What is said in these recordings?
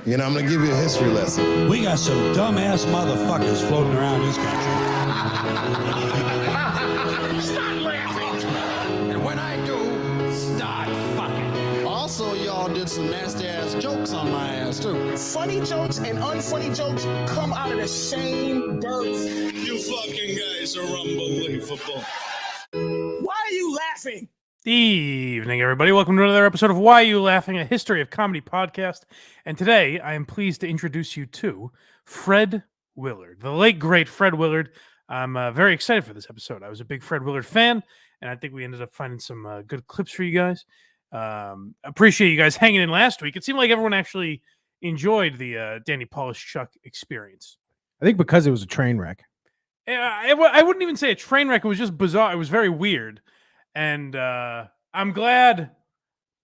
You know, I'm going to give you a history lesson. We got some dumbass motherfuckers floating around this country. Stop laughing! And when I do, start fucking. Also, y'all did some nasty-ass jokes on my ass, too. Funny jokes and unfunny jokes come out of the same birth. You fucking guys are unbelievable. Why are you laughing? Evening, everybody. Welcome to another episode of Why Are You Laughing, a history of comedy podcast. And today, I am pleased to introduce you to Fred Willard, the late, great Fred Willard. I'm very excited for this episode. I was a big Fred Willard fan, and I think we ended up finding some good clips for you guys. Appreciate you guys hanging in last week. It seemed like everyone actually enjoyed the Danny Polish-Chuck experience. I think because it was a train wreck. I wouldn't even say a train wreck. It was just bizarre. It was very weird. And I'm glad.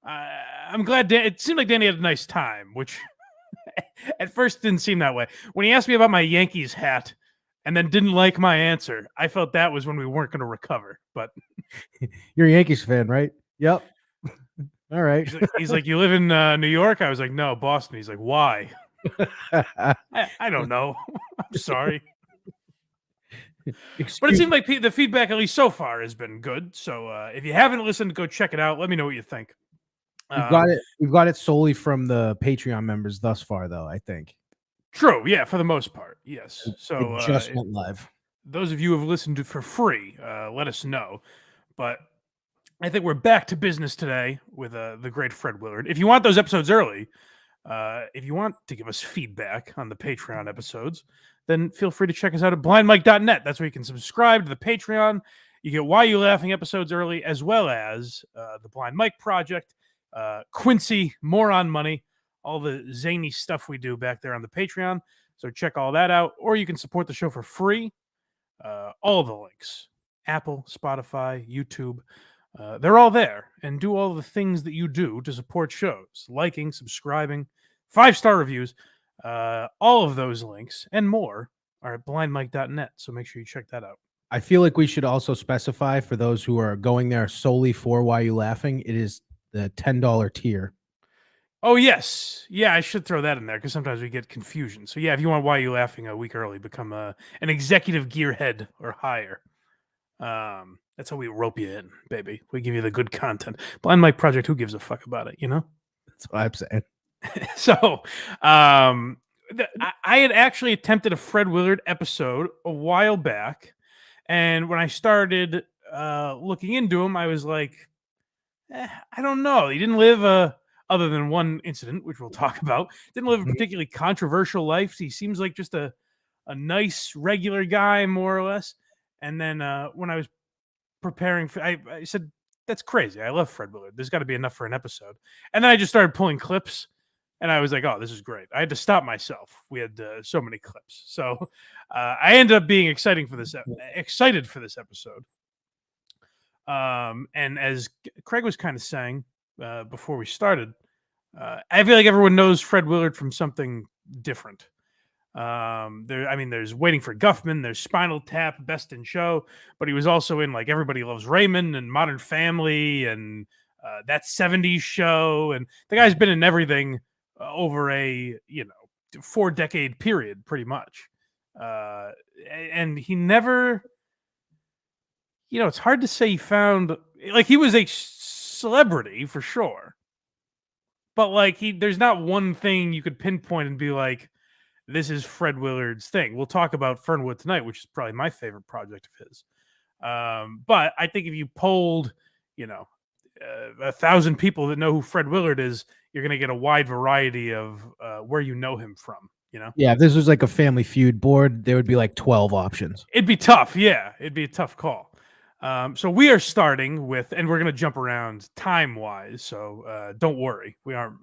It seemed like Danny had a nice time, which at first didn't seem that way. When he asked me about my Yankees hat and then didn't like my answer, I felt that was when we weren't going to recover. But You're a Yankees fan, right? Yep. All right. he's like, you live in New York? I was like, no, Boston. He's like, why? I don't know. I'm sorry. But it seemed like the feedback, at least so far, has been good. So if you haven't listened, go check it out. Let me know what you think. We've got it solely from the Patreon members thus far, though, I think. True. Yeah, for the most part. Yes. So it just went live. Those of you who have listened to it for free, let us know. But I think we're back to business today with the great Fred Willard. If you want those episodes early, if you want to give us feedback on the Patreon episodes, then feel free to check us out at blindmike.net. That's where you can subscribe to the Patreon. You get Why You Laughing episodes early, as well as the Blind Mike Project, Quincy, More on Money, all the zany stuff we do back there on the Patreon. So check all that out. Or you can support the show for free. All the links, Apple, Spotify, YouTube, they're all there. And do all the things that you do to support shows. Liking, subscribing, 5-star reviews. All of those links and more are at blindmike.net. So make sure you check that out. I feel like we should also specify for those who are going there solely for Why You Laughing, it is the $10 tier. Oh, yes. Yeah, I should throw that in there because sometimes we get confusion. So yeah, if you want Why You Laughing a week early, become an executive gearhead or higher. That's how we rope you in, baby. We give you the good content. Blind Mike Project, who gives a fuck about it, you know? That's what I'm saying. So, I had actually attempted a Fred Willard episode a while back, and when I started looking into him, I was like, I don't know. He didn't live other than one incident, which we'll talk about. Didn't live a particularly controversial life. He seems like just a nice, regular guy, more or less. And then when I was preparing for, I said, that's crazy. I love Fred Willard. There's got to be enough for an episode. And then I just started pulling clips. And I was like, oh, this is great. I had to stop myself. We had so many clips. So I ended up being excited for this episode. And as Craig was kind of saying before we started, I feel like everyone knows Fred Willard from something different. There's Waiting for Guffman, there's Spinal Tap, Best in Show, but he was also in like Everybody Loves Raymond and Modern Family and That 70s Show. And the guy's been in everything over a 4-decade period, pretty much. And he never, it's hard to say he found, like, he was a celebrity for sure, but like there's not one thing you could pinpoint and be like, this is Fred Willard's thing. We'll talk about Fernwood Tonight, which is probably my favorite project of his. But I think if you polled, 1,000 people that know who Fred Willard is, you're going to get a wide variety of where you know him from, Yeah, if this was like a Family Feud board, there would be like 12 options. It'd be tough. Yeah, it'd be a tough call. So we are starting with, and we're going to jump around time-wise, so don't worry. We aren't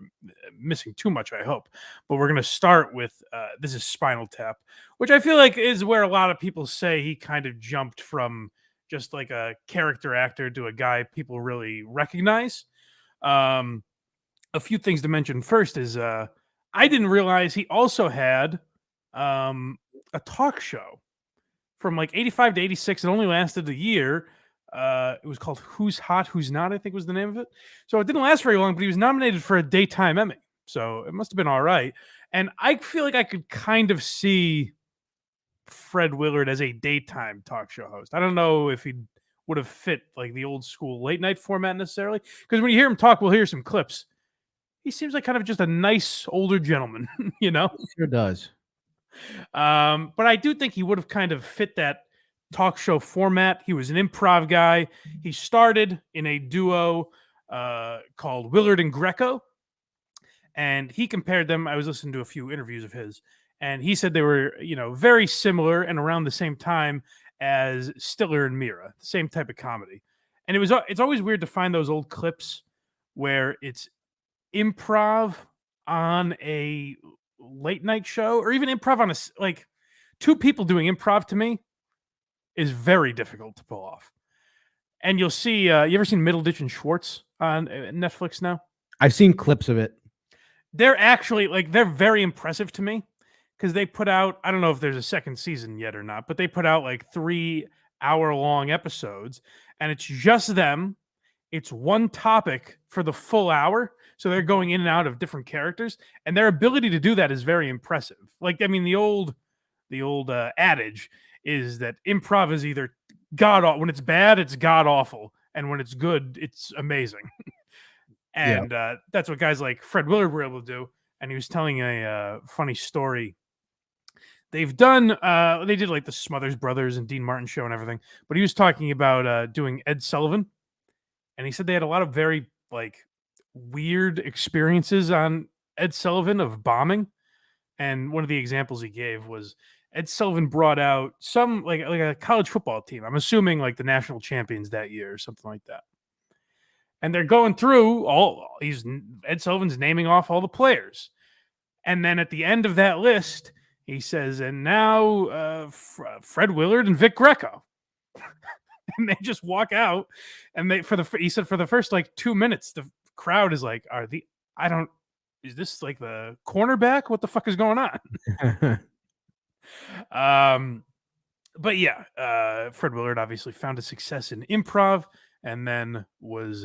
missing too much, I hope. But we're going to start with, this is Spinal Tap, which I feel like is where a lot of people say he kind of jumped from just like a character actor to a guy people really recognize. A few things to mention first is I didn't realize he also had a talk show from like 85 to 86. It only lasted a year. It was called Who's Hot, Who's Not, I think was the name of it. So it didn't last very long, but he was nominated for a Daytime Emmy. So it must have been all right. And I feel like I could kind of see Fred Willard as a daytime talk show host. I don't know if he would have fit like the old school late night format necessarily. Because when you hear him talk, we'll hear some clips. He seems like kind of just a nice older gentleman, you know? Sure does. But I do think he would have kind of fit that talk show format. He was an improv guy. He started in a duo called Willard and Greco, and he compared them. I was listening to a few interviews of his, and he said they were, very similar and around the same time as Stiller and Mira, the same type of comedy. And it's always weird to find those old clips where it's improv on a late night show, or even improv on like two people doing improv. To me, is very difficult to pull off. And you'll see, you ever seen Middleditch and Schwartz on Netflix now? I've seen clips of it. They're actually they're very impressive to me because they put out, I don't know if there's a second season yet or not, but they put out like 3-hour-long episodes, and it's just them. It's one topic for the full hour. So they're going in and out of different characters, and their ability to do that is very impressive. Like, I mean, the old adage is that improv is either when it's bad, it's god awful, and when it's good, it's amazing. And that's what guys like Fred Willard were able to do. And he was telling a funny story. They've done, they did like the Smothers Brothers and Dean Martin show and everything, but he was talking about doing Ed Sullivan, and he said they had a lot of very weird experiences on Ed Sullivan of bombing. And one of the examples he gave was Ed Sullivan brought out some like a college football team. I'm assuming like the national champions that year or something like that. And they're going through Ed Sullivan's naming off all the players. And then at the end of that list, he says, and now Fred Willard and Vic Greco. And they just walk out, and he said for the first 2 minutes, the crowd is like, is this like the cornerback? What the fuck is going on? But yeah, Fred Willard obviously found a success in improv, and then was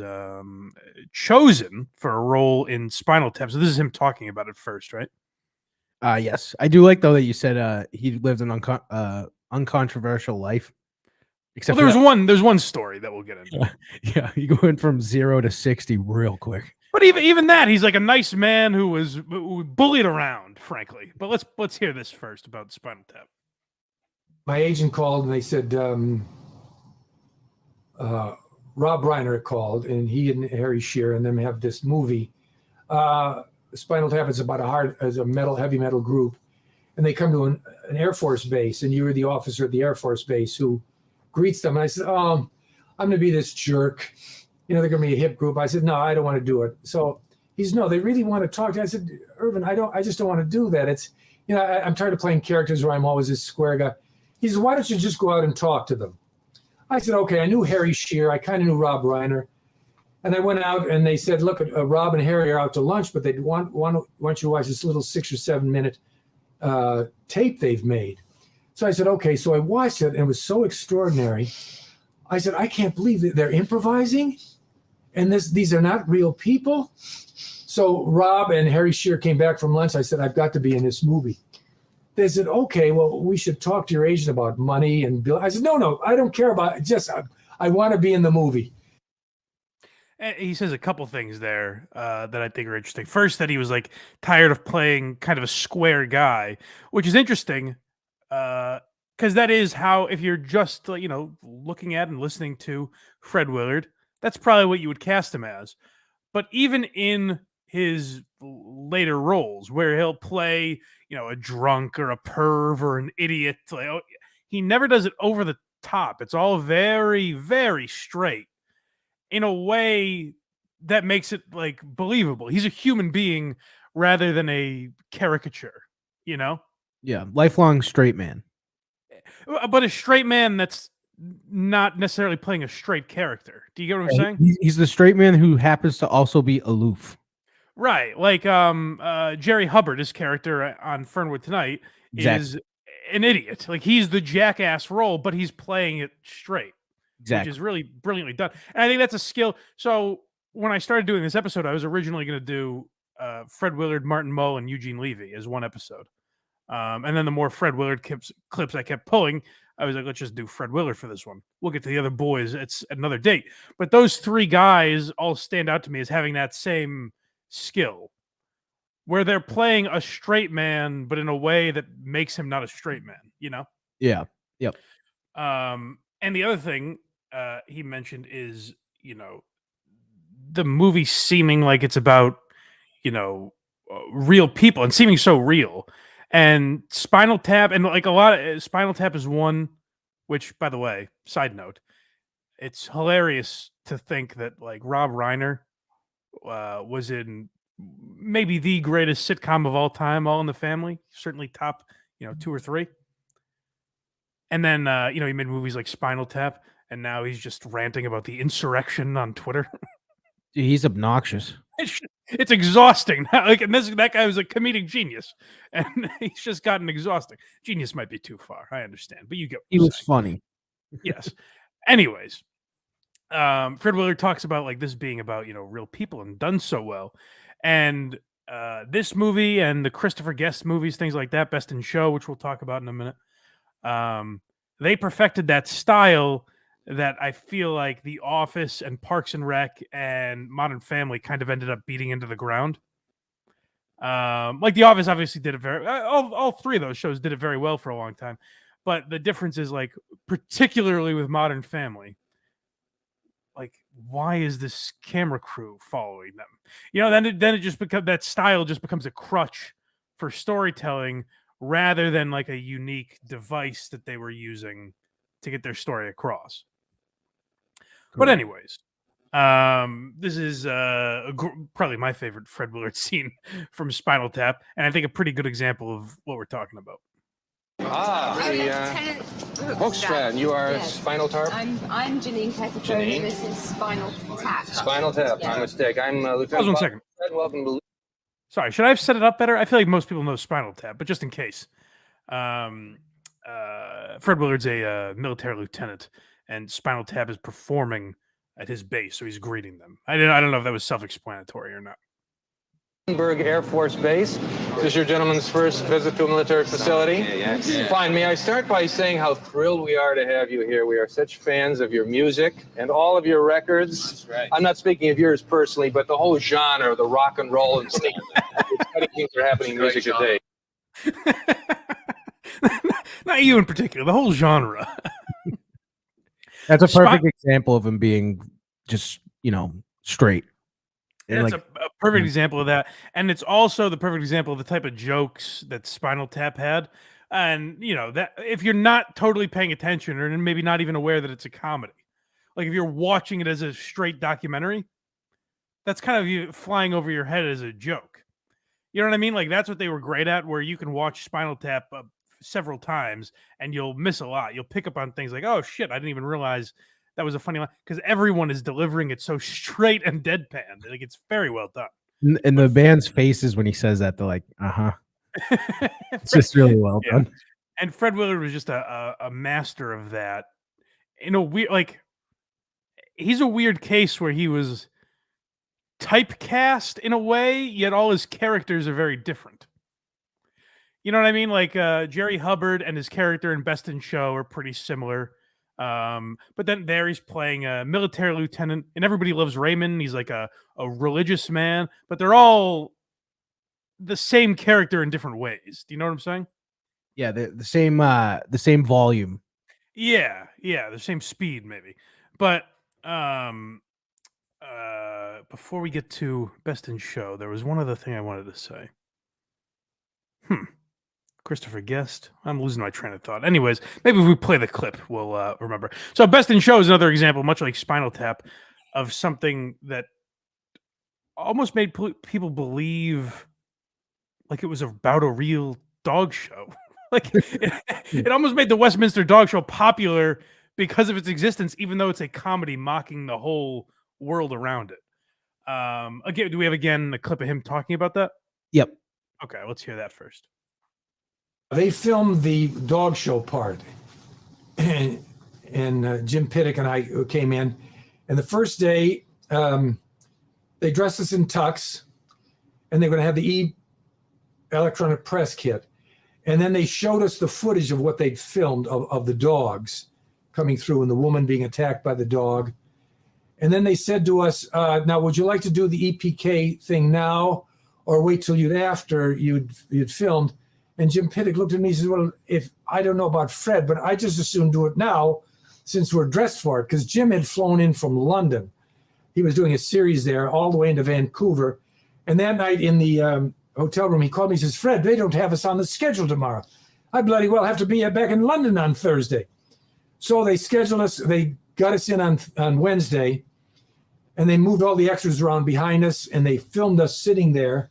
chosen for a role in Spinal Tap. So this is him talking about it first, right? Yes. I do like, though, that you said he lived an uncontroversial life. Except there's one story that we'll get into. Yeah, you go in from 0 to 60 real quick. But even that, he's like a nice man who was bullied around, frankly. But let's hear this first about Spinal Tap. My agent called, and they said Rob Reiner called, and he and Harry Shearer and them have this movie. Spinal Tap is about a heavy metal group, and they come to an Air Force base, and you're the officer at the Air Force base who greets them. And I said, I'm going to be this jerk. They're going to be a hip group. I said, no, I don't want to do it. So he said, no, they really want to talk to you. I said, Irvin, I just don't want to do that. It's, I'm tired of playing characters where I'm always this square guy. He said, why don't you just go out and talk to them? I said, okay. I knew Harry Shearer. I kind of knew Rob Reiner. And I went out, and they said, look, Rob and Harry are out to lunch, but they want you to watch this little 6 or 7 minute tape they've made. So I said, okay. So I watched it, and it was so extraordinary. I said, I can't believe that they're improvising, and these are not real people. So Rob and Harry Shearer came back from lunch. I said, I've got to be in this movie. They said, okay, well, we should talk to your agent about money and bill. I said, no, I don't care about it. Just I want to be in the movie. And he says a couple things there that I think are interesting. First, that he was tired of playing kind of a square guy, which is interesting. Because that is how, if you're just looking at and listening to Fred Willard, that's probably what you would cast him as. But even in his later roles, where he'll play a drunk or a perv or an idiot, he never does it over the top. It's all very, very straight in a way that makes it believable. He's a human being rather than a caricature, Yeah, lifelong straight man. But a straight man that's not necessarily playing a straight character. Do you get what I'm saying? He's the straight man who happens to also be aloof. Right. Like Jerry Hubbard, his character on Fernwood Tonight, is an idiot. He's the jackass role, but he's playing it straight. Exactly. Which is really brilliantly done. And I think that's a skill. So when I started doing this episode, I was originally going to do Fred Willard, Martin Mull, and Eugene Levy as one episode. And then the more Fred Willard clips I kept pulling, I was like, let's just do Fred Willard for this one. We'll get to the other boys at another date. But those three guys all stand out to me as having that same skill, where they're playing a straight man, but in a way that makes him not a straight man, you know? Yeah. Yep. And the other thing he mentioned is, you know, the movie seeming like it's about, you know, real people and seeming so real. And Spinal Tap, and like a lot of Spinal Tap is one, which, by the way, side note, it's hilarious to think that like Rob Reiner was in maybe the greatest sitcom of all time, All in the Family, certainly top, you know, 2 or 3. And then, you know, he made movies like Spinal Tap, and now he's just ranting about the insurrection on Twitter. Dude, he's obnoxious. It's exhausting. Like, and that guy was a comedic genius, and he's just gotten exhausting. Genius might be too far. I understand, but you get. He was funny. Yes. Anyways, Fred Willard talks about like this being about, you know, real people and done so well, and this movie and the Christopher Guest movies, things like that, Best in Show, which we'll talk about in a minute. They perfected that style that I feel like The Office and Parks and Rec and Modern Family kind of ended up beating into the ground. Like The Office obviously did it very, all three of those shows did it very well for a long time. But the difference is like, particularly with Modern Family, like, why is this camera crew following them? You know, then it just becomes, that style just becomes a crutch for storytelling rather than like a unique device that they were using to get their story across. But anyways, this is probably my favorite Fred Willard scene from Spinal Tap, and I think a pretty good example of what we're talking about. Folks, Fred, you are Spinal Tap? I'm Janine Pettigrew. Janine? This is Spinal Tap. Spinal Tap, Yeah. my mistake. I'm Lieutenant Pause 1 Bob second. Fred. Welcome to... Sorry, should I have set it up better? I feel like most people know Spinal Tap, but just in case. Fred Willard's a military lieutenant, and Spinal Tap is performing at his base, so he's greeting them. I don't know if that was self-explanatory or not. Air Force Base. Is this your gentleman's first visit to a military facility? Yeah. Fine. May I start by saying how thrilled we are to have you here. We are such fans of your music and all of your records. That's right. I'm not speaking of yours personally, but the whole genre, the rock and roll and sneak. Exciting things are happening in music today. Not you in particular, the whole genre. That's a perfect example of him being just, you know, straight. That's like, a perfect example of that. And it's also the perfect example of the type of jokes that Spinal Tap had. And, you know, that if you're not totally paying attention or maybe not even aware that it's a comedy, like if you're watching it as a straight documentary, that's kind of you flying over your head as a joke. You know what I mean? Like that's what they were great at, where you can watch Spinal Tap several times and you'll miss a lot. You'll pick up on things like, oh shit, I didn't even realize that was a funny line, because everyone is delivering it so straight and deadpan. Like it's very well done. And the band's faces when he says that, they're like, it's just really well done. And Fred Willard was just a master of that. In a weird, like, he's a weird case where he was typecast in a way, yet all his characters are very different. You know what I mean? Like Jerry Hubbard and his character in Best in Show are pretty similar. But then there he's playing a military lieutenant, and Everybody Loves Raymond. He's like a religious man, but they're all the same character in different ways. Do you know what I'm saying? Yeah, the same volume. Yeah, the same speed maybe. But before we get to Best in Show, there was one other thing I wanted to say. Christopher Guest. I'm losing my train of thought. Anyways, maybe if we play the clip, we'll remember. So Best in Show is another example, much like Spinal Tap, of something that almost made people believe like it was about a real dog show. Like it almost made the Westminster Dog Show popular because of its existence, even though it's a comedy mocking the whole world around it. Again, do we have a clip of him talking about that? Yep. Okay, let's hear that first. They filmed the dog show part, and Jim Pittick and I came in, and the first day they dressed us in tux, and they're going to have the electronic press kit. And then they showed us the footage of what they'd filmed of the dogs coming through and the woman being attacked by the dog. And then they said to us, now, would you like to do the EPK thing now or wait till you'd filmed? And Jim Pittick looked at me and said, well, if I don't know about Fred, but I just assume do it now since we're dressed for it, because Jim had flown in from London. He was doing a series there all the way into Vancouver. And that night in the hotel room, he called me and says, Fred, they don't have us on the schedule tomorrow. I bloody well have to be back in London on Thursday. So they scheduled us, they got us in on Wednesday, and they moved all the extras around behind us, and they filmed us sitting there.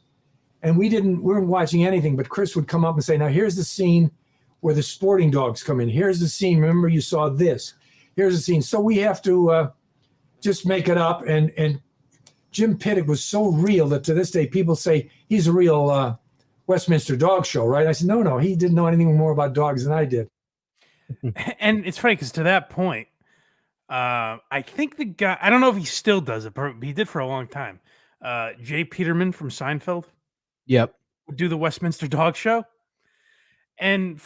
And we weren't watching anything, but Chris would come up and say, now here's the scene where the sporting dogs come in. Here's the scene, remember you saw this. Here's the scene. So we have to just make it up. And Jim Pittick was so real that to this day, people say he's a real Westminster Dog Show, right? I said, no, he didn't know anything more about dogs than I did. And it's funny because to that point, I think the guy, I don't know if he still does it, but he did for a long time. Jay Peterman from Seinfeld. Yep. Would do the Westminster Dog Show. And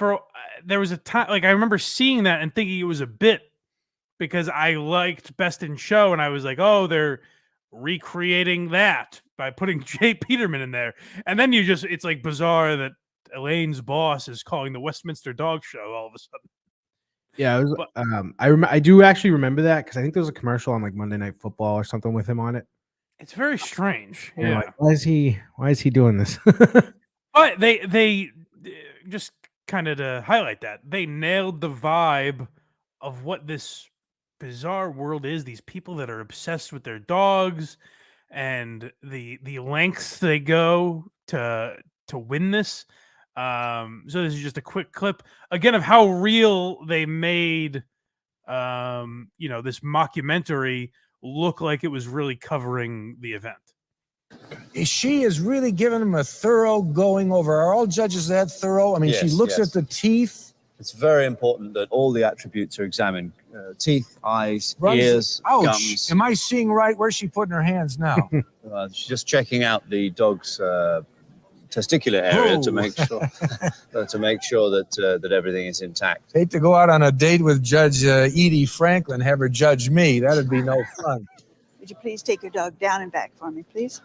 there was a time, like I remember seeing that and thinking it was a bit because I liked Best in Show. And I was like, oh, they're recreating that by putting Jay Peterman in there. And then it's like bizarre that Elaine's boss is calling the Westminster Dog Show all of a sudden. Yeah, it was, I do actually remember that because I think there was a commercial on like Monday Night Football or something with him on it. It's very strange. And Yeah. like, why is he doing this? But they just kind of to highlight that they nailed the vibe of what this bizarre world is. These people that are obsessed with their dogs and the lengths they go to win this. So this is just a quick clip again of how real they made this mockumentary look like it was really covering the event. She is really giving him a thorough going over. Are all judges that thorough? I mean, she looks at the teeth. It's very important that all the attributes are examined. Teeth, eyes, ears, Ouch. gums. Am I seeing right? Where's she putting her hands now? She's just checking out the dog's testicular area to make sure that everything is intact. Hate to go out on a date with Judge Edie Franklin, have her judge me. That'd be no fun. Would you please take your dog down and back for me, please?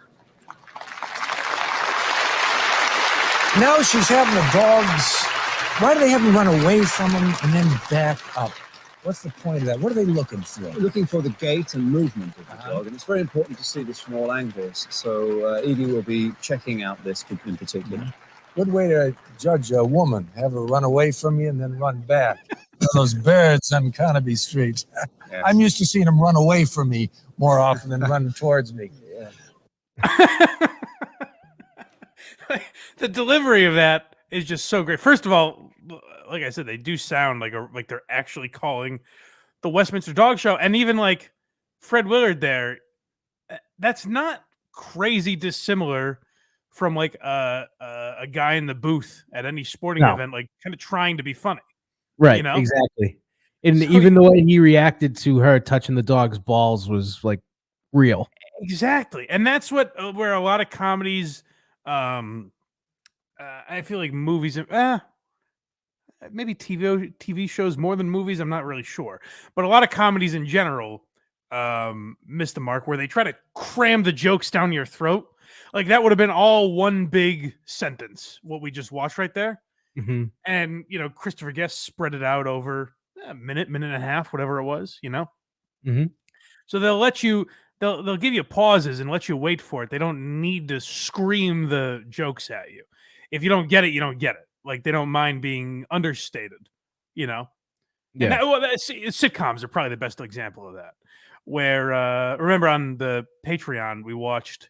Now she's having the dogs. Why do they have them run away from them and then back up? What's the point of that? What are they looking for? We're looking for the gait and movement of the dog, and it's very important to see the small angles. So Edie will be checking out this in particular. Good way to judge a woman. Have her run away from you and then run back. Those birds on Carnaby Street. Yes. I'm used to seeing them run away from me more often than run towards me. The delivery of that is just so great. First of all, like I said, they do sound like they're actually calling the Westminster Dog Show, and even like Fred Willard there. That's not crazy dissimilar from like a guy in the booth at any sporting event, like kind of trying to be funny. Right. You know? Exactly. And So even the way he reacted to her touching the dog's balls was like real. Exactly. And that's where a lot of comedies, I feel like movies, maybe TV shows more than movies. I'm not really sure, but a lot of comedies in general miss the mark where they try to cram the jokes down your throat. Like that would have been all one big sentence, what we just watched right there. Mm-hmm. And, Christopher Guest spread it out over a minute and a half, whatever it was, Mm-hmm. So they'll give you pauses and let you wait for it. They don't need to scream the jokes at you. If you don't get it, you don't get it. Like they don't mind being understated, Yeah. And sitcoms are probably the best example of that. Where remember on the Patreon we watched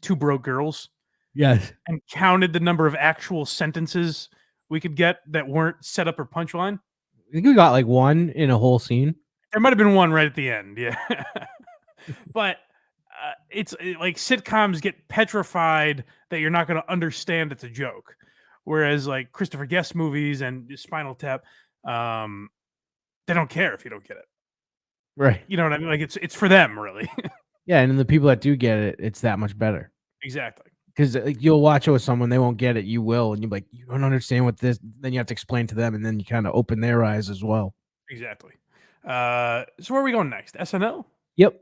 Two Broke Girls. Yes. And counted the number of actual sentences we could get that weren't set up or punchline. I think we got like one in a whole scene. There might have been one right at the end, yeah. But it's like sitcoms get petrified that you're not going to understand it's a joke. Whereas like Christopher Guest movies and Spinal Tap, they don't care if you don't get it. Right. You know what I mean? Like it's for them, really. Yeah, and then the people that do get it, it's that much better. Exactly. Because you'll watch it with someone, they won't get it, you will, and you're like, you don't understand what this. Then you have to explain to them, and then you kind of open their eyes as well. Exactly. So where are we going next? SNL? Yep.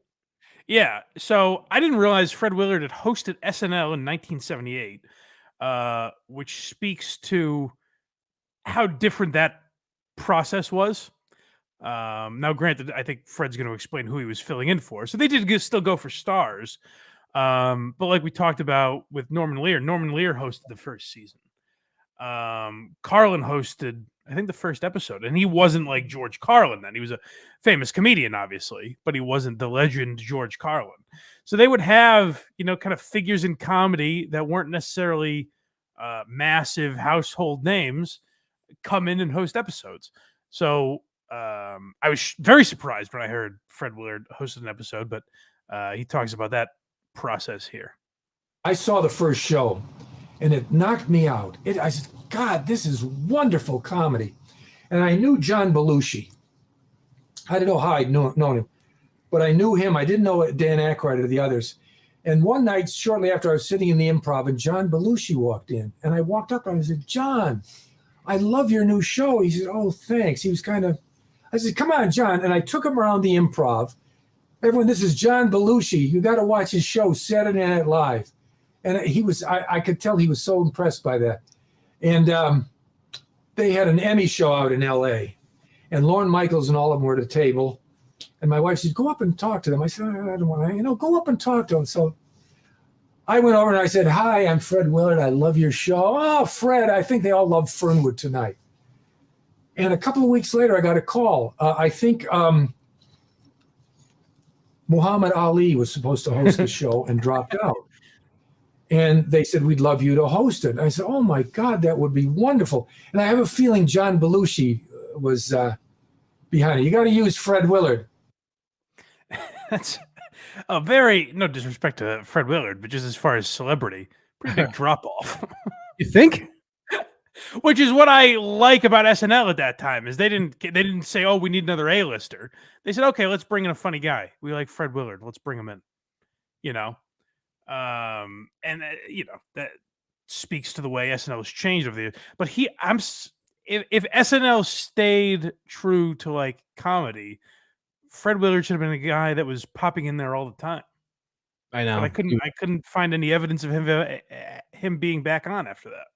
Yeah. So I didn't realize Fred Willard had hosted SNL in 1978, which speaks to how different that process was. Now, granted, I think Fred's going to explain who he was filling in for. So they did still go for stars. But like we talked about with Norman Lear hosted the first season. Carlin hosted, I think, the first episode, and he wasn't like George Carlin then. He was a famous comedian, obviously, but he wasn't the legend George Carlin. So they would have, kind of figures in comedy that weren't necessarily massive household names come in and host episodes. So I was very surprised when I heard Fred Willard hosted an episode, but he talks about that process here. I saw the first show and it knocked me out. I said, God, this is wonderful comedy. And I knew John Belushi. I don't know how I'd known him, but I knew him. I didn't know Dan Aykroyd or the others. And one night, shortly after, I was sitting in the improv and John Belushi walked in. And I walked up and I said, John, I love your new show. He said, oh, thanks. He was I said, come on, John. And I took him around the improv. Everyone, this is John Belushi. You got to watch his show, Saturday Night Live. And I could tell he was so impressed by that. And they had an Emmy show out in L.A. And Lorne Michaels and all of them were at a table. And my wife said, go up and talk to them. I said, I don't want to, go up and talk to them. So I went over and I said, hi, I'm Fred Willard. I love your show. Oh, Fred, I think they all love Fernwood Tonight. And a couple of weeks later, I got a call. I think Muhammad Ali was supposed to host the show and dropped out. And they said, we'd love you to host it. And I said, oh, my God, that would be wonderful. And I have a feeling John Belushi was behind it. You got to use Fred Willard. That's a very, no disrespect to Fred Willard, but just as far as celebrity, pretty big drop off. You think? Which is what I like about SNL at that time, is they didn't say, oh, we need another A-lister. They said, okay, let's bring in a funny guy. We like Fred Willard. Let's bring him in. That speaks to the way SNL has changed over the years. But if SNL stayed true to like comedy, Fred Willard should have been a guy that was popping in there all the time. I know. But I couldn't find any evidence of him being back on after that.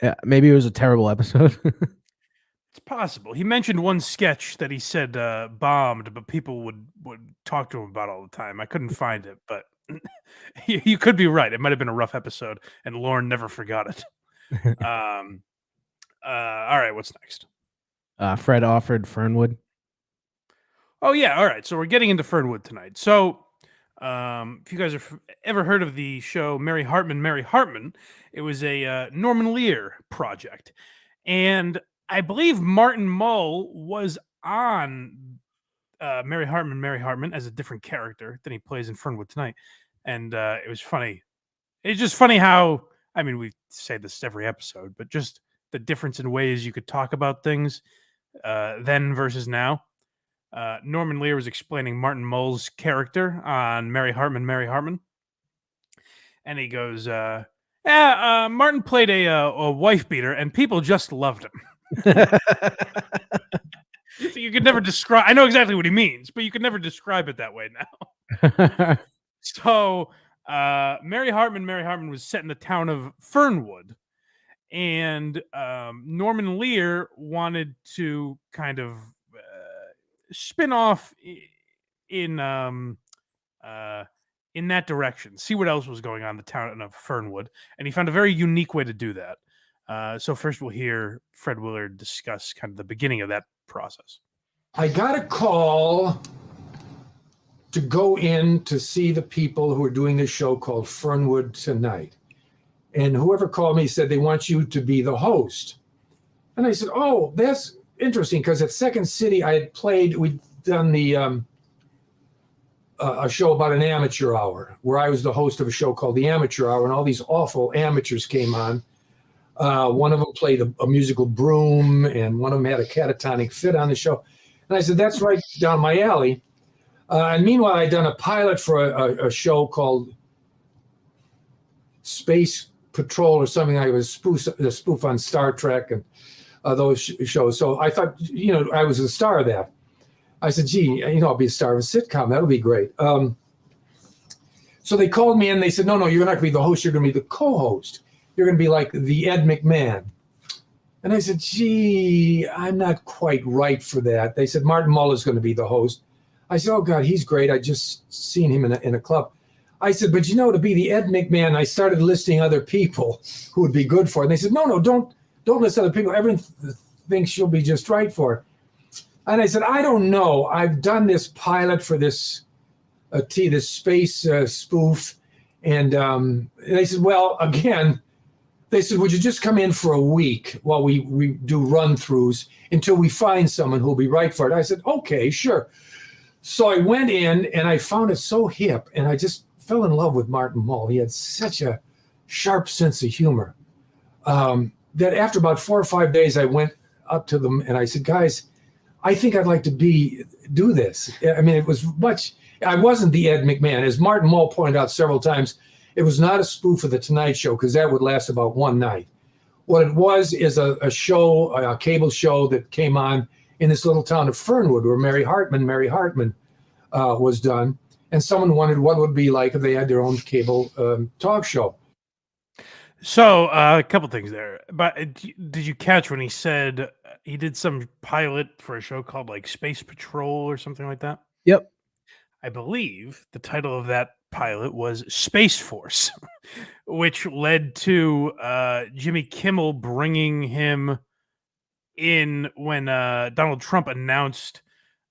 Yeah, maybe it was a terrible episode. It's possible. He mentioned one sketch that he said bombed, but people would talk to him about all the time. I couldn't find it, but you could be right. It might have been a rough episode, and Lorne never forgot it. All right, what's next? Fred offered Fernwood. Oh, yeah. All right. So we're getting into Fernwood tonight. So if you guys have ever heard of the show Mary Hartman, it was a Norman Lear project. And I believe Martin Mull was on Mary Hartman as a different character than he plays in Fernwood Tonight. And it was funny. It's just funny how, I mean, we say this every episode, but just the difference in ways you could talk about things then versus now. Norman Lear was explaining Martin Mull's character on Mary Hartman. And he goes, Martin played a wife beater and people just loved him. So you could never describe, I know exactly what he means, but you could never describe it that way now. So Mary Hartman was set in the town of Fernwood. And Norman Lear wanted to kind of spin off in that direction, see what else was going on in the town of Fernwood, and he found a very unique way to do that. So first we'll hear Fred Willard discuss kind of the beginning of that process. I got a call to go in to see the people who are doing this show called Fernwood Tonight. And whoever called me said they want you to be the host. And I said, oh, that's interesting, because at Second City we'd done a show about an amateur hour where I was the host of a show called The Amateur Hour, and all these awful amateurs came on. One of them played a musical broom, and one of them had a catatonic fit on the show. And I said, that's right down my alley. And meanwhile, I'd done a pilot for a show called Space Patrol or something. Like it was a spoof on Star Trek and those shows. So I thought, I was the star of that. I said, gee, I'll be a star of a sitcom. That'll be great. So they called me and they said, no, you're not going to be the host. You're going to be the co-host. You're going to be like the Ed McMahon. And I said, gee, I'm not quite right for that. They said, Martin Mull is going to be the host. I said, oh, God, he's great. I just seen him in a club. I said, but to be the Ed McMahon, I started listing other people who would be good for it. And they said, no, don't list other people. Everyone thinks you'll be just right for it. And I said, I don't know. I've done this pilot for this space spoof. And they said, well, again, they said, would you just come in for a week while we do run-throughs until we find someone who'll be right for it? I said, okay, sure. So I went in and I found it so hip, and I just fell in love with Martin Mull. He had such a sharp sense of humor that after about 4 or 5 days, I went up to them and I said, guys, I think I'd like to do this. I mean, I wasn't the Ed McMahon. As Martin Mull pointed out several times, it was not a spoof of the Tonight Show because that would last about one night. What it was is a cable show that came on in this little town of Fernwood where Mary Hartman was done. And someone wondered what it would be like if they had their own cable talk show. So a couple things there. But did you catch when he said he did some pilot for a show called like Space Patrol or something like that? Yep. I believe the title of that pilot was Space Force, which led to Jimmy Kimmel bringing him in when Donald Trump announced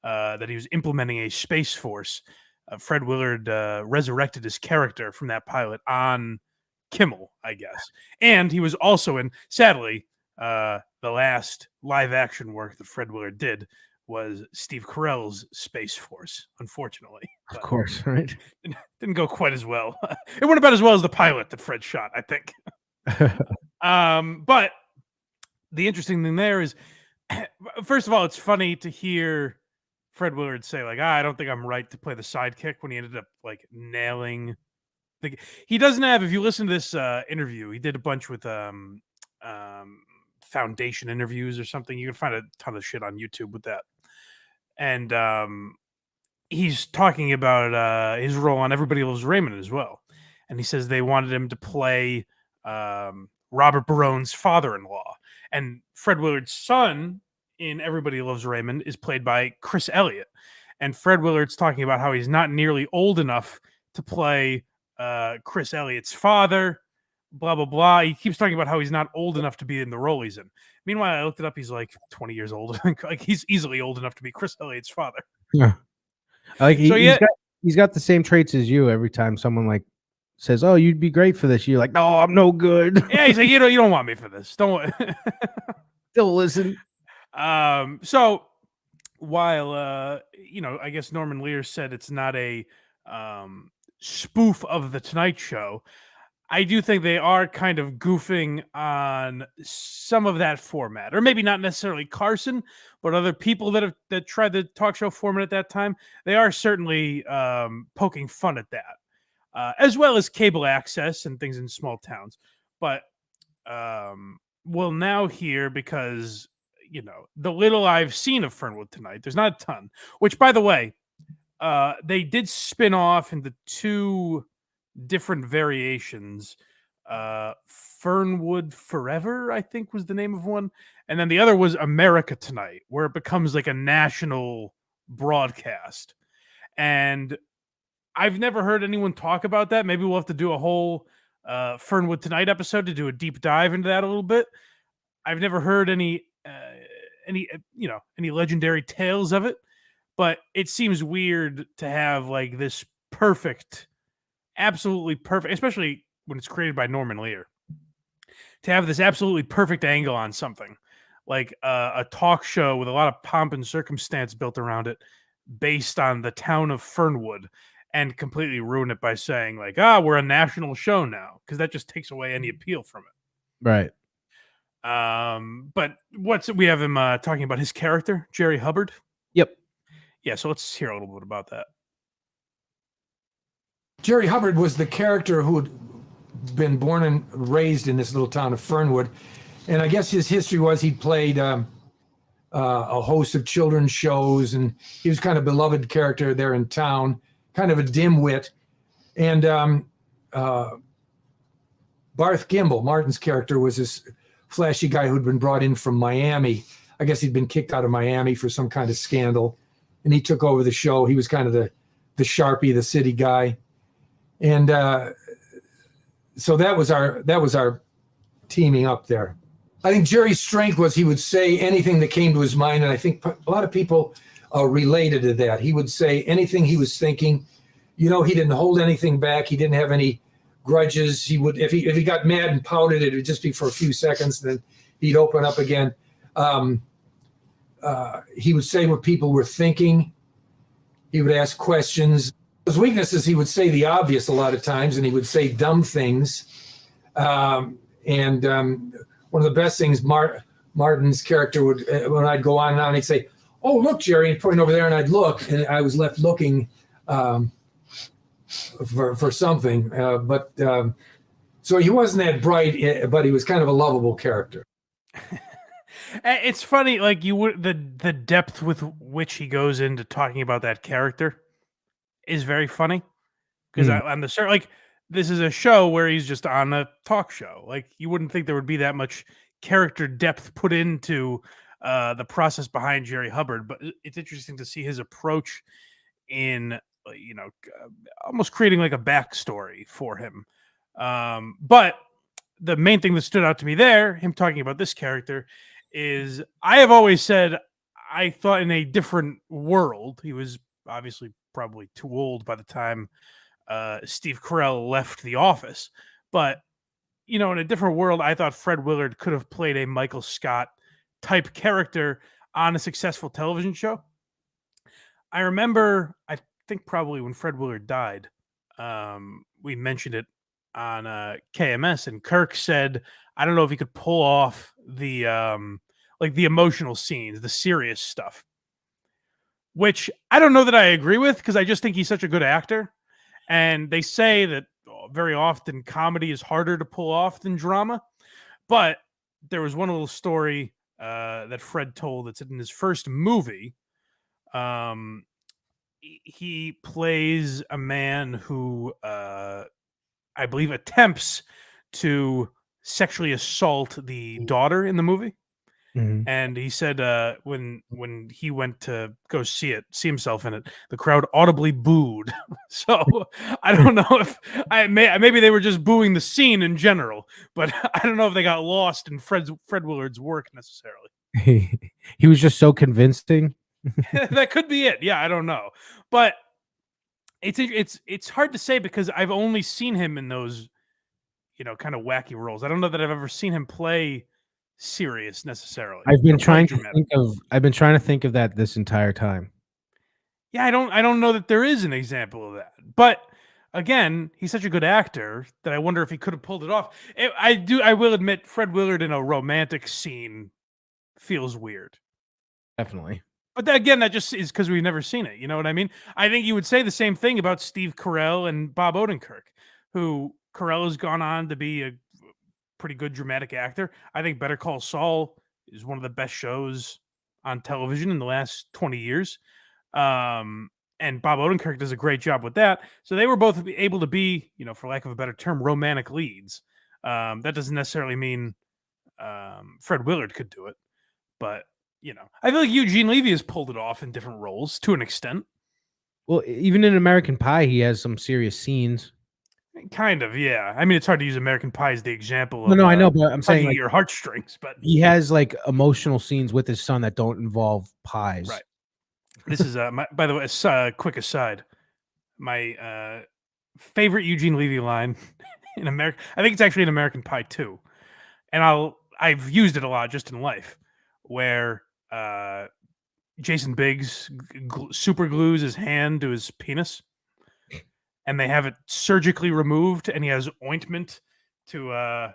that he was implementing a Space Force. Fred Willard resurrected his character from that pilot on Kimmel, I guess. And he was also in, sadly, the last live action work that Fred Willard did was Steve Carell's Space Force, unfortunately. Of course, right? Didn't go quite as well. It went about as well as the pilot that Fred shot, I think. But the interesting thing there is, first of all, it's funny to hear Fred Willard say, like, I don't think I'm right to play the sidekick when he ended up, like, nailing. He doesn't have, if you listen to this interview, he did a bunch with Foundation interviews or something. You can find a ton of shit on YouTube with that. And he's talking about his role on Everybody Loves Raymond as well. And he says they wanted him to play Robert Barone's father-in-law. And Fred Willard's son in Everybody Loves Raymond is played by Chris Elliott. And Fred Willard's talking about how he's not nearly old enough to play Chris Elliott's father, blah, blah, blah. He keeps talking about how he's not old enough to be in the role he's in. Meanwhile, I looked it up. He's like 20 years old. Like he's easily old enough to be Chris Elliott's father. Yeah. Like he's got the same traits as you. Every time someone like says, "Oh, you'd be great for this," you're like, "No, I'm no good." Yeah, he's like, you don't want me for this. Don't listen. So while I guess Norman Lear said it's not a spoof of the Tonight Show, I do think they are kind of goofing on some of that format, or maybe not necessarily Carson, but other people that tried the talk show format at that time. They are certainly poking fun at that, as well as cable access and things in small towns. But we'll now hear, because the little I've seen of Fernwood Tonight, there's not a ton. Which, by the way, they did spin off into two different variations. Fernwood Forever, I think, was the name of one, and then the other was America Tonight, where it becomes like a national broadcast. And I've never heard anyone talk about that. Maybe we'll have to do a whole Fernwood Tonight episode to do a deep dive into that a little bit. I've never heard any legendary tales of it, but it seems weird to have like this absolutely perfect, especially when it's created by Norman Lear, to have this absolutely perfect angle on something like a talk show with a lot of pomp and circumstance built around it, based on the town of Fernwood, and completely ruin it by saying like, we're a national show now, because that just takes away any appeal from it. Right. But we have him talking about his character, Jerry Hubbard. Yep. Yeah, so let's hear a little bit about that. Jerry Hubbard was the character who would been born and raised in this little town of Fernwood. And I guess his history was he played a host of children's shows, and he was kind of a beloved character there in town, kind of a dimwit. And Barth Gimble, Martin's character, was this flashy guy who'd been brought in from Miami. I guess he'd been kicked out of Miami for some kind of scandal, and he took over the show. He was kind of the Sharpie, the city guy. And so that was our teaming up there. I think Jerry's strength was he would say anything that came to his mind, and I think a lot of people related to that. He would say anything he was thinking. You know, he didn't hold anything back. He didn't have any grudges. He would, if he got mad and pouted, it would just be for a few seconds, then he'd open up again. He would say what people were thinking. He would ask questions. His weaknesses, he would say the obvious a lot of times, and he would say dumb things. One of the best things Martin's character would, when I'd go on and on, he'd say, "Oh, look, Jerry," and point over there, and I'd look, and I was left looking for something. So he wasn't that bright, but he was kind of a lovable character. It's funny, like the depth with which he goes into talking about that character is very funny, because on the start, like, this is a show where he's just on a talk show. Like, you wouldn't think there would be that much character depth put into the process behind Jerry Hubbard, but it's interesting to see his approach in, almost creating like a backstory for him. But the main thing that stood out to me there, him talking about this character, is I have always said I thought in a different world. He was obviously probably too old by the time Steve Carell left The Office. But, in a different world, I thought Fred Willard could have played a Michael Scott type character on a successful television show. I remember, I think probably when Fred Willard died, we mentioned it on KMS, and Kirk said, I don't know if he could pull off the the emotional scenes, the serious stuff, which I don't know that I agree with, because I just think he's such a good actor. And they say that very often comedy is harder to pull off than drama. But there was one little story that Fred told that's in his first movie. He plays a man who I believe attempts to sexually assault the daughter in the movie. Mhm. And he said when he went to go see himself in it, the crowd audibly booed. So I don't know if maybe they were just booing the scene in general, but I don't know if they got lost in Fred Willard's work necessarily. He was just so convincing. That could be it. Yeah, I don't know, but it's hard to say, because I've only seen him in those kind of wacky roles. I don't know that I've ever seen him play serious necessarily. I've been trying to think of that this entire time. Yeah, I don't know that there is an example of that. But again, he's such a good actor that I wonder if he could have pulled it off. I will admit, Fred Willard in a romantic scene feels weird. Definitely. But again, that just is because we've never seen it. You know what I mean? I think you would say the same thing about Steve Carell and Bob Odenkirk, who Carell has gone on to be a pretty good dramatic actor. I think Better Call Saul is one of the best shows on television in the last 20 years. And Bob Odenkirk does a great job with that. So they were both able to be, for lack of a better term, romantic leads. That doesn't necessarily mean Fred Willard could do it. But, I feel like Eugene Levy has pulled it off in different roles to an extent. Well, even in American Pie, he has some serious scenes. Kind of, yeah. I mean, it's hard to use American Pie as the example of I know, but I'm saying your heartstrings. But he has emotional scenes with his son that don't involve pies. Right. This is by the way, quick aside. My favorite Eugene Levy line in America. I think it's actually in American Pie 2, and I've used it a lot just in life, where Jason Biggs super glues his hand to his penis, and they have it surgically removed, and he has ointment to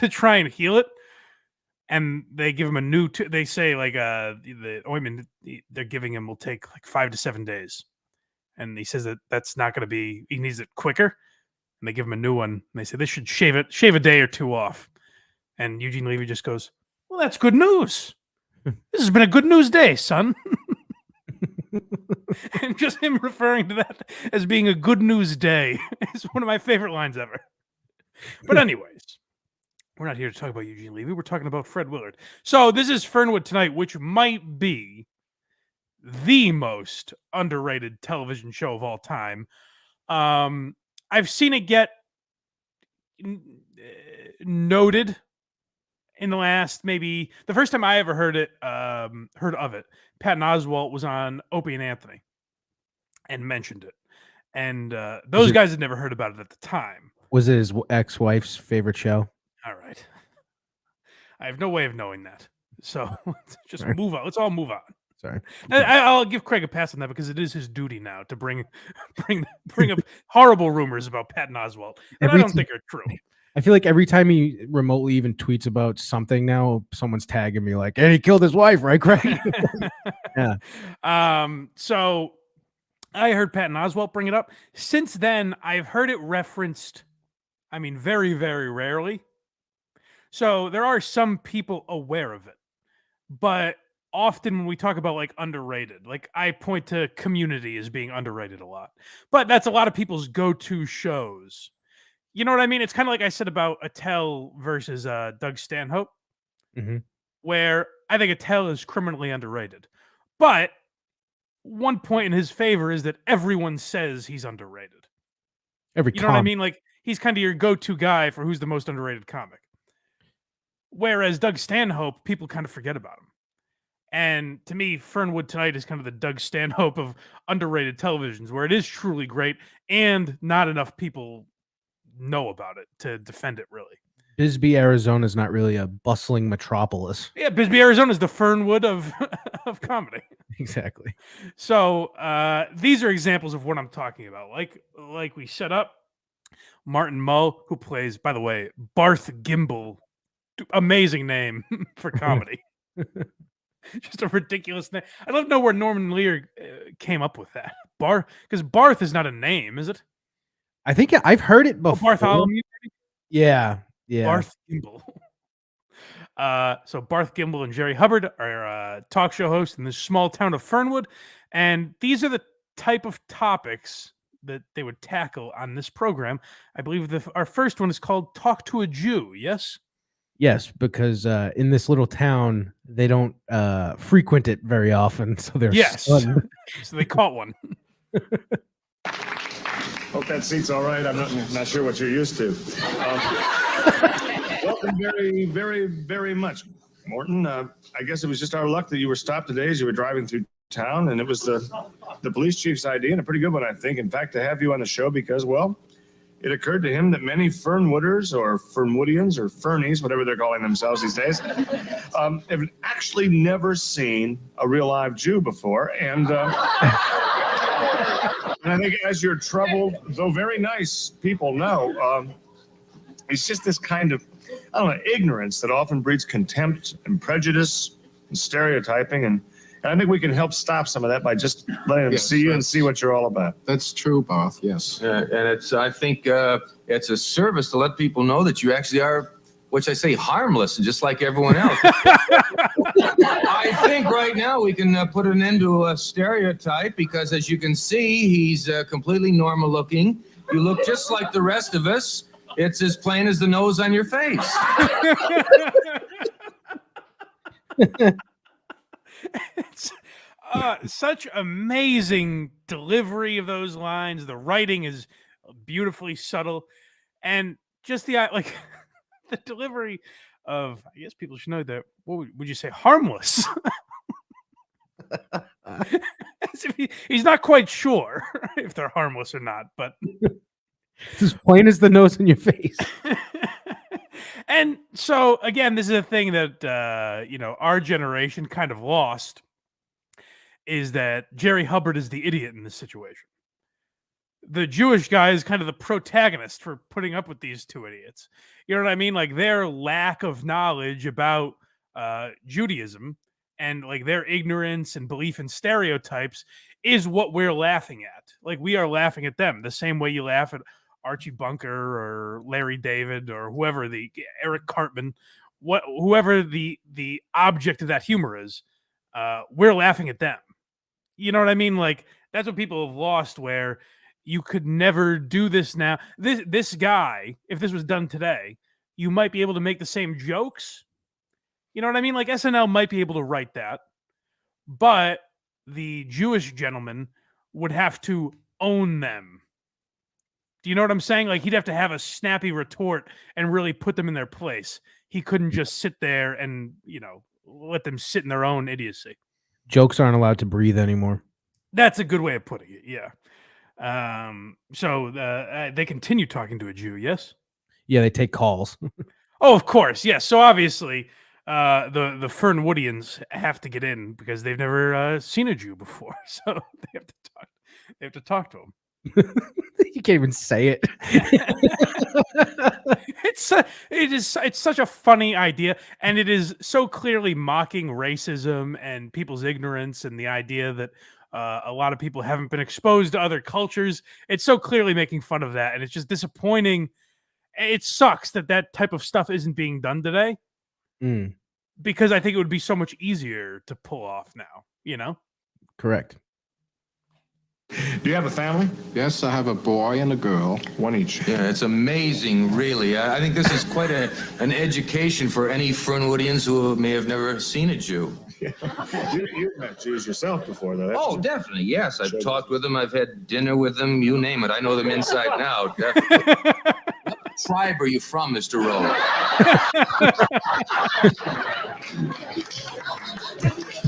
try and heal it. And they give him a new. They say the ointment they're giving him will take 5 to 7 days, and he says that's not going to be. He needs it quicker. and they give him a new one. And they say they should shave a day or two off. And Eugene Levy just goes, "Well, that's good news. This has been a good news day, son." And just him referring to that as being a good news day is one of my favorite lines ever. But anyways, we're not here to talk about Eugene Levy. We're talking about Fred Willard. So this is Fernwood Tonight, which might be the most underrated television show of all time. I've seen it get noted in the last, maybe the first time I ever heard of it, Patton Oswalt was on Opie and Anthony and mentioned it. And those guys had never heard about it at the time. Was it his ex-wife's favorite show? All right. I have no way of knowing that. So just move on. Let's all move on. Sorry. I'll give Craig a pass on that because it is his duty now to bring up horrible rumors about Patton Oswalt that I don't think are true. I feel like every time he remotely even tweets about something now, someone's tagging me like, "And he killed his wife, right, Craig?" Yeah. So I heard Patton Oswalt bring it up. Since then, I've heard it referenced, I mean, very, very rarely. So there are some people aware of it. But often when we talk about like underrated, like I point to Community as being underrated a lot. But that's a lot of people's go-to shows. You know what I mean? It's kind of like I said about Attell versus Doug Stanhope, where I think Attell is criminally underrated. But one point in his favor is that everyone says he's underrated. You know what I mean? Like he's kind of your go-to guy for who's the most underrated comic. Whereas Doug Stanhope, people kind of forget about him. And to me, Fernwood Tonight is kind of the Doug Stanhope of underrated televisions, where it is truly great and not enough people know about it to defend it, really. Bisbee, Arizona is not really a bustling metropolis. Yeah, Bisbee, Arizona is the Fernwood of comedy. Exactly. So these are examples of what I'm talking about. Like we set up, Martin Mull, who plays, by the way, Barth Gimble. Amazing name for comedy. Just a ridiculous name. I'd love to know where Norman Lear came up with that. Because Barth is not a name, is it? I think I've heard it before. Bartholomew? Yeah. Barth Gimble. So Barth Gimble and Jerry Hubbard are talk show hosts in this small town of Fernwood. And these are the type of topics that they would tackle on this program. I believe our first one is called Talk to a Jew, yes? Yes, because in this little town, they don't frequent it very often. So they're so they caught one. Hope that seat's all right. I'm not sure what you're used to. Welcome very, very, very much, Morton. I guess it was just our luck that you were stopped today as you were driving through town, and it was the police chief's idea, and a pretty good one, I think. In fact, to have you on the show because, well, it occurred to him that many Fernwooders or Fernwoodians or Fernies, whatever they're calling themselves these days, have actually never seen a real live Jew before. And I think as your troubled, though very nice people know, it's just this kind of, I don't know, ignorance that often breeds contempt and prejudice and stereotyping. And I think we can help stop some of that by just letting them see you and see what you're all about. That's true, Barth, yes. And I think it's a service to let people know that you actually are, which I say, harmless, just like everyone else. I think right now we can put an end to a stereotype because, as you can see, he's completely normal looking. You look just like the rest of us. It's as plain as the nose on your face. It's such amazing delivery of those lines. The writing is beautifully subtle, and just the the delivery of, I guess people should know that. What would you say? Harmless. As if he's not quite sure if they're harmless or not, but it's as plain as the nose in your face. And so again, this is a thing that our generation kind of lost, is that Jerry Hubbard is the idiot in this situation. The Jewish guy is kind of the protagonist for putting up with these two idiots. You know what I mean? Like their lack of knowledge about Judaism and like their ignorance and belief in stereotypes is what we're laughing at. Like we are laughing at them the same way you laugh at Archie Bunker or Larry David or whoever Eric Cartman, whoever the object of that humor is, we're laughing at them. You know what I mean? Like that's what people have lost. Where you could never do this now. This guy, if this was done today, you might be able to make the same jokes. You know what I mean? Like SNL might be able to write that, but the Jewish gentleman would have to own them. Do you know what I'm saying? Like he'd have to have a snappy retort and really put them in their place. He couldn't just sit there and, let them sit in their own idiocy. Jokes aren't allowed to breathe anymore. That's a good way of putting it. Yeah. So they continue talking to a Jew. Yes. Yeah, they take calls. Oh, of course. Yes. So obviously, the Fernwoodians have to get in because they've never seen a Jew before, so they have to talk. They have to talk to him. You can't even say it. It's such a funny idea, and it is so clearly mocking racism and people's ignorance and the idea that a lot of people haven't been exposed to other cultures. It's so clearly making fun of that, and it's just disappointing. It sucks that type of stuff isn't being done today. Because I think it would be so much easier to pull off now, Correct. Do you have a family? Yes, I have a boy and a girl. One each. Yeah, it's amazing, really. I think this is quite an education for any Fernwoodians who may have never seen a Jew. Yeah. You've met Jews yourself before, though. Oh, definitely, yes. I've talked with them. I've had dinner with them. You name it. I know them inside and out. Definitely. What tribe are you from, Mr. Rowe?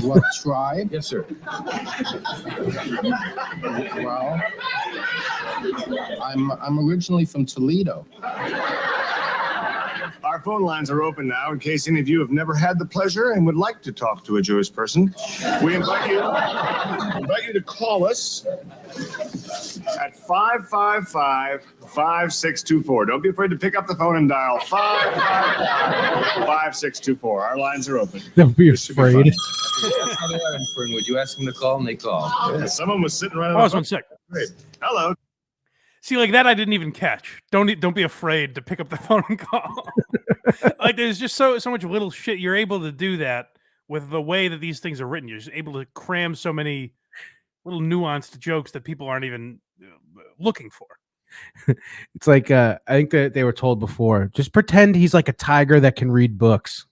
What tribe? Yes, sir. Well, I'm originally from Toledo. Our phone lines are open now in case any of you have never had the pleasure and would like to talk to a Jewish person. We invite you to call us at 555-5624. Don't be afraid to pick up the phone and dial 555-5624. Our lines are open. Don't be afraid. Would you ask them to call and they call? Yeah, someone was sitting right on Pause the phone. 1 second. Great. Hello. See, like that I didn't even catch. Don't be afraid to pick up the phone and call. Like there's just so much little shit. You're able to do that with the way that these things are written. You're just able to cram so many little nuanced jokes that people aren't even looking for. It's like I think that they were told before, just pretend he's like a tiger that can read books.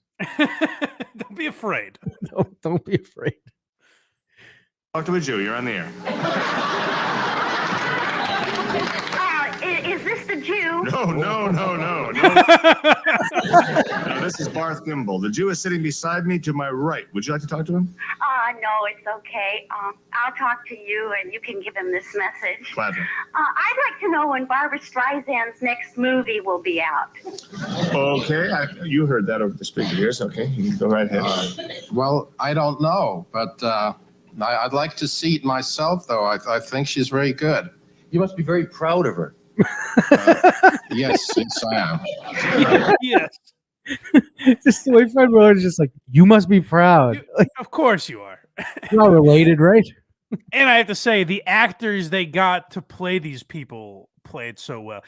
Don't be afraid. Don't be afraid. Talk to a Jew. You're on the air. Is this the Jew? No. No, this is Barth Gimbel. The Jew is sitting beside me to my right. Would you like to talk to him? No, it's okay. I'll talk to you and you can give him this message. Gladly. I'd like to know when Barbara Streisand's next movie will be out. Okay, you heard that over the speaker here, so okay, you can go right ahead. Well, I don't know, but I'd like to see it myself, though. I think she's very good. You must be very proud of her. Yes, I am. Yes. Just the way Fred Willard is just like, you must be proud. Of course you are. You're all related, right? And I have to say, the actors they got to play these people played so well.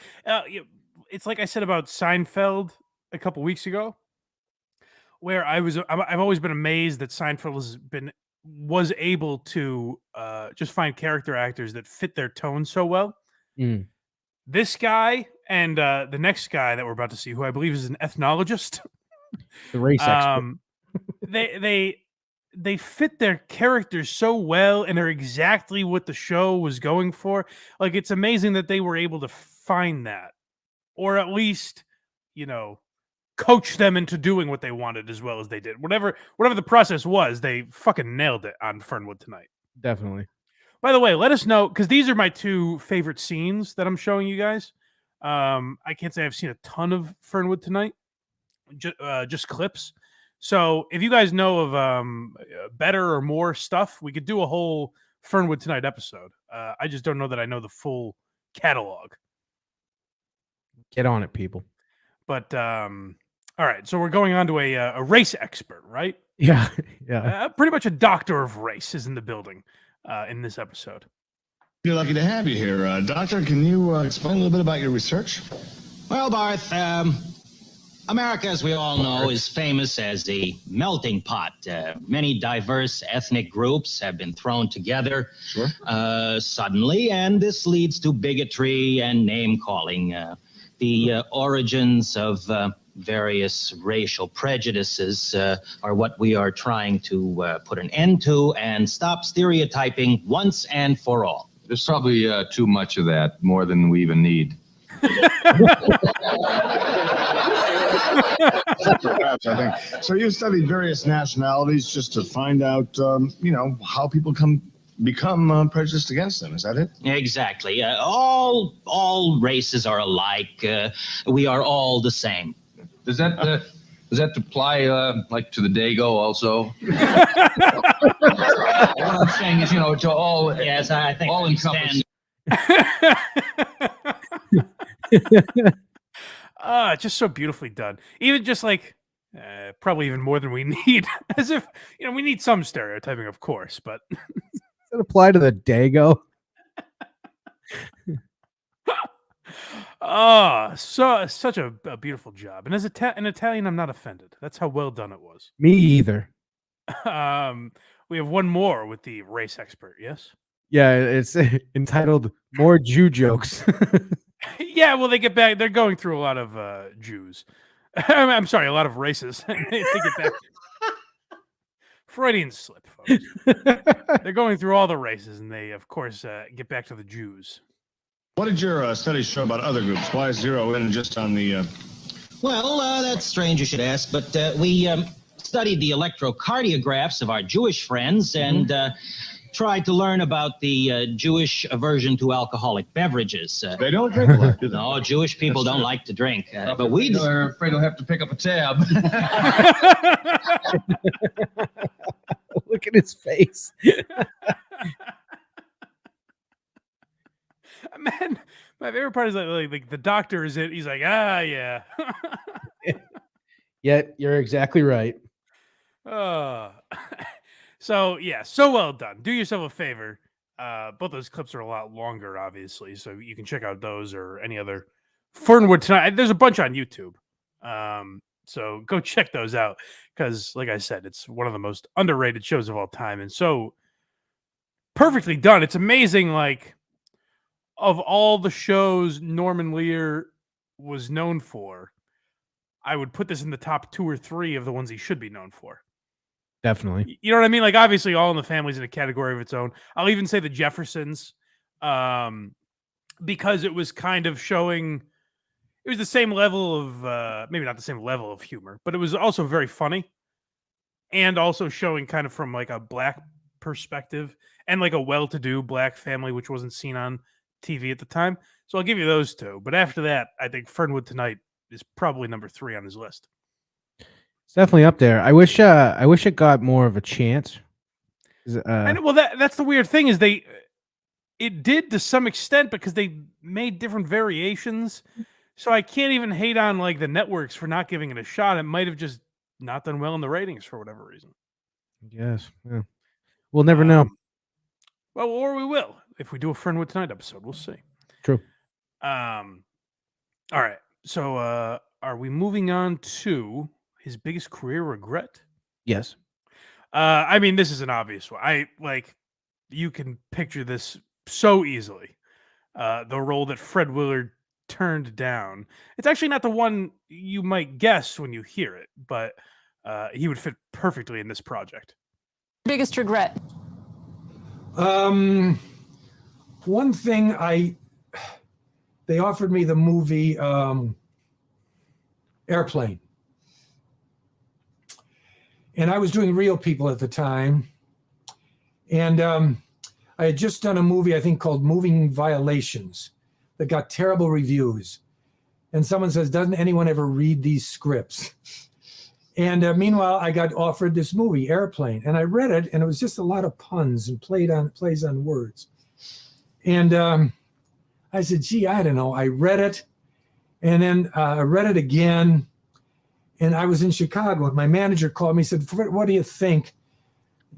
It's like I said about Seinfeld a couple weeks ago, where I've always been amazed that Seinfeld was able to just find character actors that fit their tone so well. This guy and the next guy that we're about to see, who I believe is an ethnologist, The race expert. they fit their characters so well, and they're exactly what the show was going for. Like, it's amazing that they were able to find that, or at least, coach them into doing what they wanted as well as they did. Whatever the process was, they fucking nailed it on Fernwood Tonight. Definitely. By the way, let us know, because these are my two favorite scenes that I'm showing you guys. I can't say I've seen a ton of Fernwood Tonight, just clips. So if you guys know of better or more stuff, we could do a whole Fernwood Tonight episode. I just don't know that I know the full catalog. Get on it, people. But all right, so we're going on to a race expert, right? Yeah, yeah. Pretty much a doctor of race is in the building in this episode. We're lucky to have you here. Doctor, can you explain a little bit about your research? Well, Barth, America, as we all know, is famous as a melting pot. Many diverse ethnic groups have been thrown together suddenly, and this leads to bigotry and name-calling. The origins of various racial prejudices are what we are trying to put an end to and stop stereotyping once and for all. There's probably too much of that, more than we even need. Perhaps, I think. So you studied various nationalities just to find out, how people become prejudiced against them. Is that it? Exactly. All races are alike. We are all the same. Does that apply like to the Dago also? What I'm saying is, to all. Yes, I think all encompassing. Just so beautifully done. Even just like probably even more than we need. As if we need some stereotyping, of course, but Does that apply to the Dago? Such a beautiful job. And as an Italian, I'm not offended. That's how well done it was. Me either. We have one more with the race expert. Yes. Yeah, it's entitled "More Jew Jokes." Yeah, well, they get back. They're going through a lot of Jews. I'm sorry, a lot of races. They get back. Freudian slip, folks. They're going through all the races, and they, of course, get back to the Jews. What did your studies show about other groups? Why zero in just on the... Well, that's strange you should ask, but we studied the electrocardiographs of our Jewish friends and tried to learn about the Jewish aversion to alcoholic beverages. They don't drink a lot, do they? No, Jewish people don't like to drink. But we are afraid they'll have to pick up a tab. Look at his face. Man, my favorite part is like the doctor is it. He's like, yeah. Yeah, you're exactly right. So yeah, so well done. Do yourself a favor. Both those clips are a lot longer, obviously, so you can check out those or any other Fernwood Tonight. There's a bunch on YouTube. So go check those out because, like I said, it's one of the most underrated shows of all time and so perfectly done. It's amazing, like, of all the shows Norman Lear was known for, I would put this in the top 2 or 3 of the ones he should be known for. Definitely. You know what I mean? Like, obviously, All in the Family's in a category of its own. I'll even say The Jeffersons, because it was kind of showing... It was the same level of... maybe not the same level of humor, but it was also very funny. And also showing kind of from, like, a black perspective and, like, a well-to-do black family, which wasn't seen on TV at the time. So I'll give you those 2. But after that, I think Fernwood Tonight is probably number 3 on his list. It's definitely up there. I wish it got more of a chance. And well, that's the weird thing is it did to some extent because they made different variations. So I can't even hate on like the networks for not giving it a shot. It might have just not done well in the ratings for whatever reason. Yes. Yeah. We'll never know. Well, or we will. If we do a Fernwood Tonight episode, we'll see. True. All right. So are we moving on to his biggest career regret? Yes. I mean, this is an obvious one. You can picture this so easily. The role that Fred Willard turned down. It's actually not the one you might guess when you hear it, but he would fit perfectly in this project. Biggest regret? One thing they offered me the movie Airplane. And I was doing Real People at the time. And I had just done a movie, I think, called Moving Violations that got terrible reviews. And someone says, doesn't anyone ever read these scripts? And meanwhile, I got offered this movie, Airplane. And I read it, and it was just a lot of puns and plays on words. And I said, gee, I don't know. I read it, and then I read it again. And I was in Chicago, and my manager called me and said, Fred, what do you think?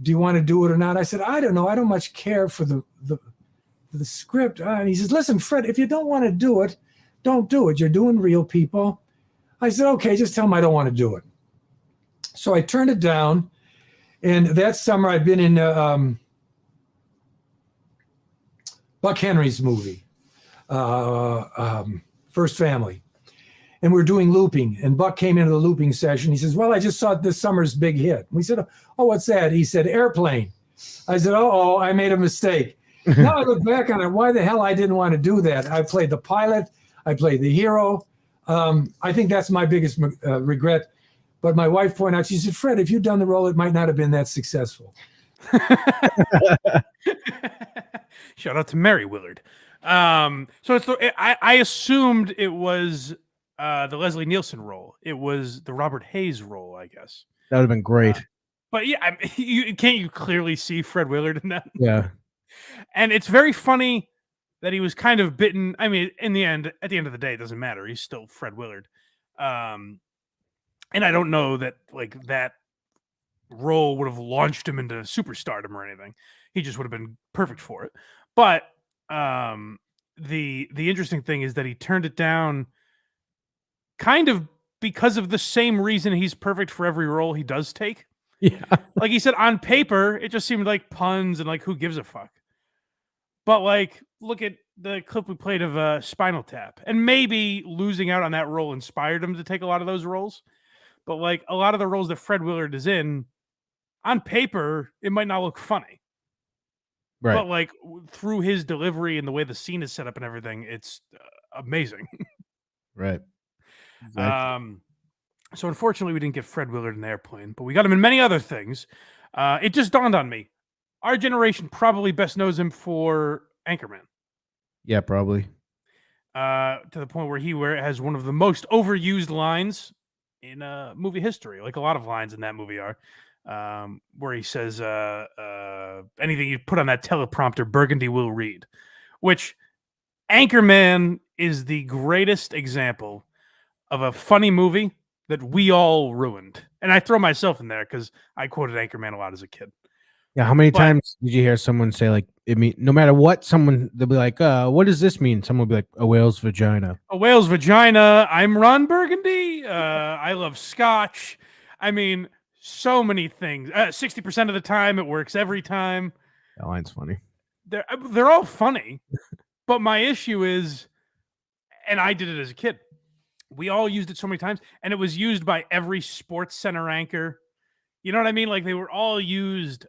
Do you want to do it or not? I said, I don't know. I don't much care for the the script. And he says, listen, Fred, if you don't want to do it, don't do it. You're doing real people. I said, okay, just tell him I don't want to do it. So I turned it down. And that summer I'd been in Buck Henry's movie, First Family. And we're doing looping. And Buck came into the looping session. He says, well, I just saw this summer's big hit. We said, oh, what's that? He said, Airplane. I said, oh, I made a mistake. Now I look back on it, why the hell I didn't want to do that? I played the pilot. I played the hero. I think that's my biggest regret. But my wife pointed out, she said, Fred, if you'd done the role, it might not have been that successful. Shout out to Mary Willard. So it's I assumed it was the Leslie Nielsen role. It was the Robert Hayes role, I guess. That would have been great. But yeah, can't you clearly see Fred Willard in that? Yeah. And it's very funny that he was kind of bitten. I mean, at the end of the day, it doesn't matter. He's still Fred Willard. And I don't know that like that role would have launched him into superstardom or anything. He just would have been perfect for it. But the interesting thing is that he turned it down kind of because of the same reason he's perfect for every role he does take. Yeah. Like he said, on paper, it just seemed like puns and like who gives a fuck. But like, look at the clip we played of Spinal Tap. And maybe losing out on that role inspired him to take a lot of those roles. But like a lot of the roles that Fred Willard is in, on paper, it might not look funny. Right. But like through his delivery and the way the scene is set up and everything, it's amazing. Right. Exactly. So unfortunately, we didn't get Fred Willard in the Airplane, but we got him in many other things. It just dawned on me. Our generation probably best knows him for Anchorman. Yeah, probably. To the point where he has one of the most overused lines in movie history. Like a lot of lines in that movie are. Where he says, anything you put on that teleprompter, Burgundy will read. Which Anchorman is the greatest example of a funny movie that we all ruined. And I throw myself in there because I quoted Anchorman a lot as a kid. Yeah, how many times did you hear someone say, like, it mean no matter what, they'll be like, what does this mean? Someone will be like, a whale's vagina. A whale's vagina. I'm Ron Burgundy. I love scotch. I mean, so many things. 60% of the time, it works every time. That line's funny. They're all funny. But my issue is, and I did it as a kid, we all used it so many times, and it was used by every Sports Center anchor. You know what I mean? Like they were all used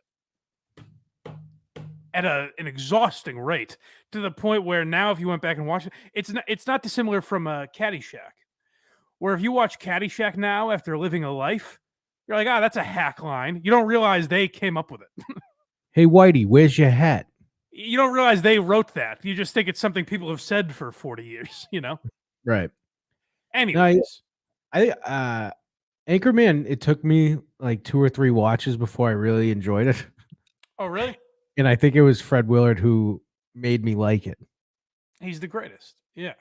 at an exhausting rate to the point where now if you went back and watched it, it's not dissimilar from Caddyshack, where if you watch Caddyshack now after living a life, you're like, that's a hack line. You don't realize they came up with it. Hey, Whitey, where's your hat? You don't realize they wrote that. You just think it's something people have said for 40 years, you know? Right. Anyways. No, Anchorman, it took me like 2 or 3 watches before I really enjoyed it. Oh, really? And I think it was Fred Willard who made me like it. He's the greatest. Yeah.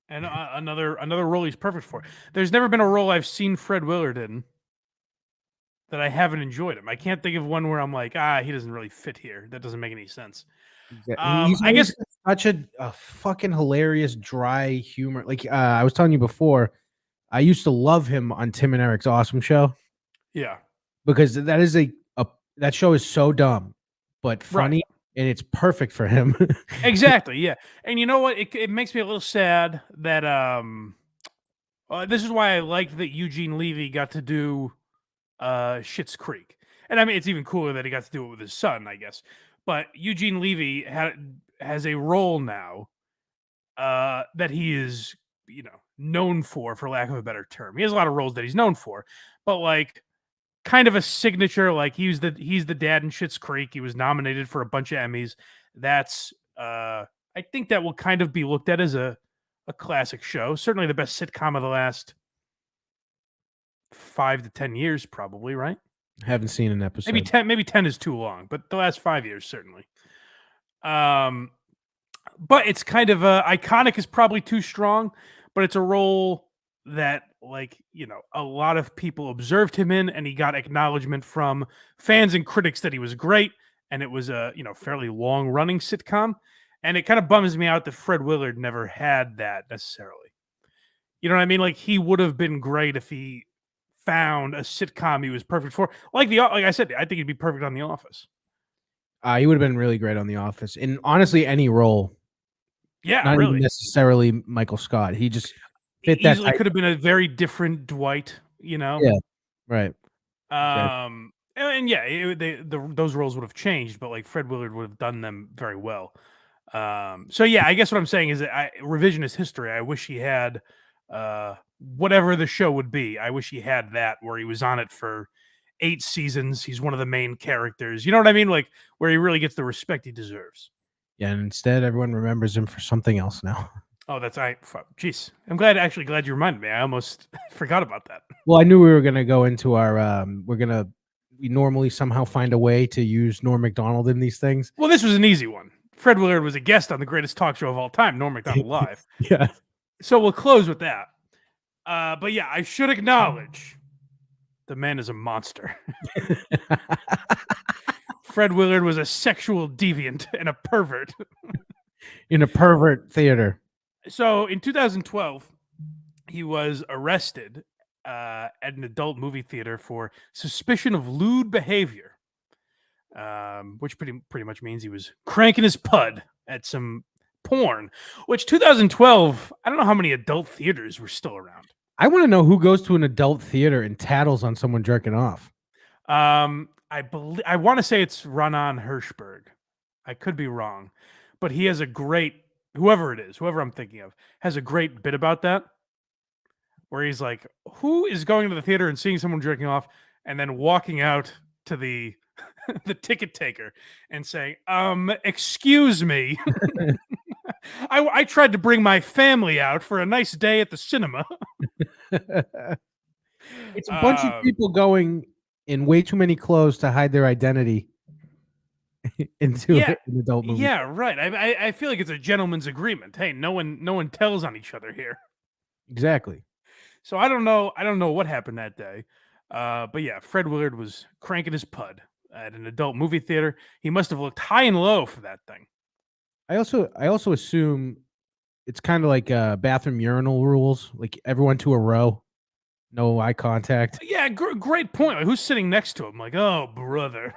And another role he's perfect for. There's never been a role I've seen Fred Willard in that I haven't enjoyed him. I can't think of one where I'm like, he doesn't really fit here. That doesn't make any sense. I guess such a fucking hilarious, dry humor. Like I was telling you before, I used to love him on Tim and Eric's Awesome Show. Yeah. Because that is that show is so dumb, but funny, and it's perfect for him. Exactly, yeah. And you know what? It makes me a little sad that this is why I liked that Eugene Levy got to do Schitt's Creek. And I mean, it's even cooler that he got to do it with his son, I guess. But Eugene Levy has a role now that he is, known for lack of a better term. He has a lot of roles that he's known for, but like kind of a signature, like he's the dad in Schitt's Creek. He was nominated for a bunch of Emmys. That's I think that will kind of be looked at as a classic show. Certainly the best sitcom of the last 5 to 10 years, probably, right? Haven't seen an episode. Maybe 10 is too long, but the last 5 years, certainly. But it's kind of iconic is probably too strong, but it's a role that, like, a lot of people observed him in, and he got acknowledgement from fans and critics that he was great, and it was a, fairly long-running sitcom. And it kind of bums me out that Fred Willard never had that necessarily. You know what I mean? Like he would have been great if he found a sitcom he was perfect for. Like I said, I think he'd be perfect on The Office. He would have been really great on The Office. In honestly any role. Yeah, not really. even necessarily Michael Scott. He just fit He that easily could have been a very different Dwight, you know? Yeah. Right. And yeah, those roles would have changed, but like Fred Willard would have done them very well. So yeah, I guess what I'm saying is that revisionist history. I wish he had whatever the show would be. I wish he had that where he was on it for 8 seasons. He's one of the main characters. You know what I mean? Like where he really gets the respect he deserves. Yeah, and instead everyone remembers him for something else now. Oh, jeez. I'm glad you reminded me. I almost forgot about that. Well, I knew we were gonna go into our we normally somehow find a way to use Norm Macdonald in these things. Well, this was an easy one. Fred Willard was a guest on the greatest talk show of all time, Norm Macdonald Live. Yeah. So we'll close with that. But yeah, I should acknowledge the man is a monster. Fred Willard was a sexual deviant and a pervert. In a pervert theater. So in 2012, he was arrested at an adult movie theater for suspicion of lewd behavior, which pretty much means he was cranking his pud at some porn. Which 2012, I don't know how many adult theaters were still around. I want to know who goes to an adult theater and tattles on someone jerking off. I want to say it's Ronan Hirschberg. I could be wrong, but he has a great, whoever I'm thinking of, has a great bit about that, where he's like, who is going to the theater and seeing someone jerking off and then walking out to the the ticket taker and saying, excuse me. I tried to bring my family out for a nice day at the cinema. It's a bunch of people going in way too many clothes to hide their identity into an adult movie. Yeah, right. I feel like it's a gentleman's agreement. Hey, no one tells on each other here. Exactly. So I don't know what happened that day. But yeah, Fred Willard was cranking his pud at an adult movie theater. He must have looked high and low for that thing. I also assume it's kind of like bathroom urinal rules, like everyone to a row, no eye contact. Yeah, great point. Like, who's sitting next to him? Like, oh, brother,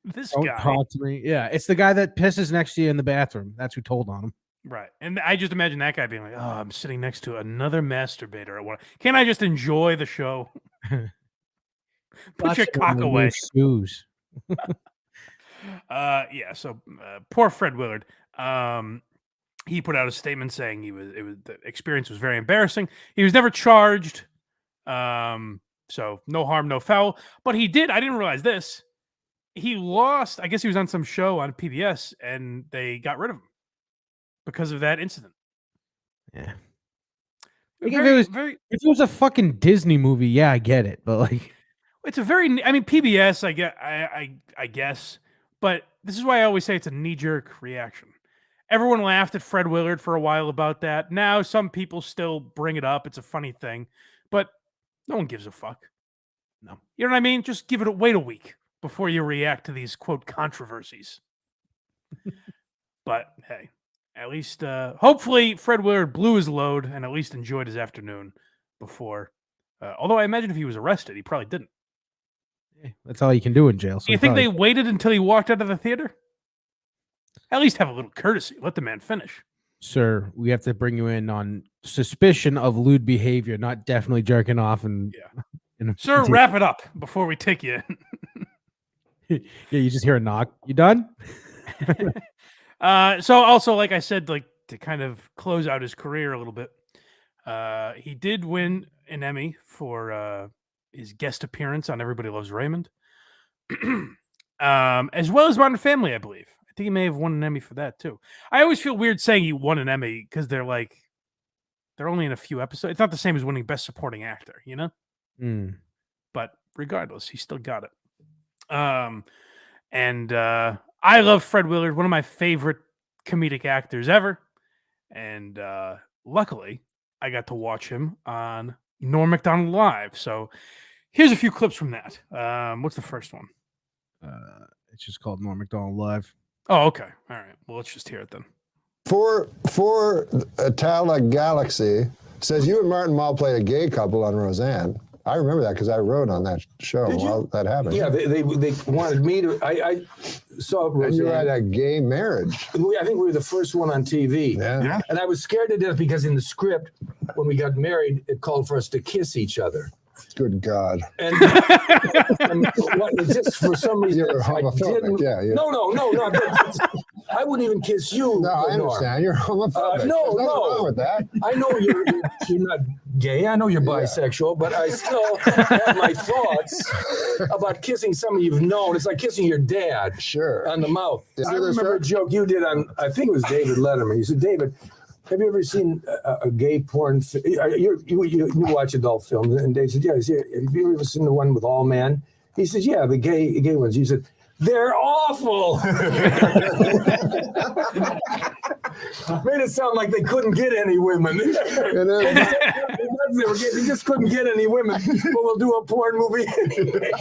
this Don't guy. talk to me. Yeah, it's the guy that pisses next to you in the bathroom. That's who told on him. Right. And I just imagine that guy being like, oh, I'm sitting next to another masturbator. Can't I just enjoy the show? Put your cock away. Shoes. Yeah, so poor Fred Willard. He put out a statement saying the experience was very embarrassing. He was never charged. So no harm, no foul. But he did, I didn't realize this. He lost, I guess he was on some show on PBS and they got rid of him because of that incident. Yeah. Like if it was a fucking Disney movie, yeah, I get it. But like it's a very, PBS, I guess, but this is why I always say it's a knee-jerk reaction. Everyone laughed at Fred Willard for a while about that. Now some people still bring it up. It's a funny thing, but no one gives a fuck. No. You know what I mean? Just wait a week before you react to these quote controversies. But hey, at least hopefully Fred Willard blew his load and at least enjoyed his afternoon before. Although I imagine if he was arrested, he probably didn't. That's all you can do in jail. So you think they waited until he walked out of the theater? At least have a little courtesy. Let the man finish. Sir, we have to bring you in on suspicion of lewd behavior, not definitely jerking off. And Sir, wrap it up before we take you in. Yeah, you just hear a knock. You done? So also, like I said, like to kind of close out his career a little bit, he did win an Emmy for his guest appearance on Everybody Loves Raymond, as well as Modern Family, I believe. I think he may have won an Emmy for that too. I always feel weird saying he won an Emmy because they're only in a few episodes. It's not the same as winning Best Supporting Actor, you know? But regardless, he still got it. And I love Fred Willard, one of my favorite comedic actors ever. And luckily, I got to watch him on Norm Macdonald Live. So here's a few clips from that. What's the first one? It's just called Norm Macdonald Live. Oh, okay. All right. Well, let's just hear it then. For Atala Galaxy says you and Martin Mull played a gay couple on Roseanne. I remember that because I wrote on that show while that happened. Yeah, they wanted me to. I saw Roseanne. And you had a gay marriage. I think we were the first one on TV. Yeah. And I was scared to death because in the script, when we got married, it called for us to kiss each other. Good God. And just for some reason, You're homophobic. No. I wouldn't even kiss you. No, I understand. You're homophobic. No. There's nothing wrong with that. I know you're not gay. I know you're bisexual, but I still have my thoughts about kissing somebody you've known. It's like kissing your dad on the mouth. I remember a joke you did on, I think it was David Letterman. You said, David, have you ever seen a gay porn? You watch adult films, and Dave said, "Yeah." He said, "Have you ever seen the one with all men?" He says, "Yeah, the gay ones." You said, "They're awful." Made it sound like they couldn't get any women. They just couldn't get any women. But we'll do a porn movie anyway.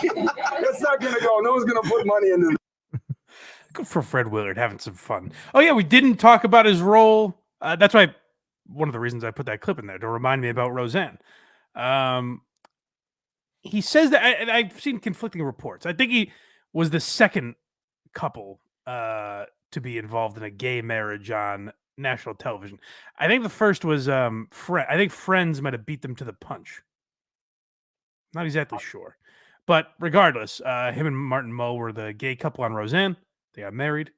That's not gonna go. No one's gonna put money into it. Good for Fred Willard having some fun. Oh yeah, we didn't talk about his role. That's why one of the reasons I put that clip in there to remind me about Roseanne. He says that I've seen conflicting reports. I think he was the second couple to be involved in a gay marriage on national television. I think the first was I think Friends might have beat them to the punch. Not exactly sure, but regardless, him and Martin Mull were the gay couple on Roseanne. They got married.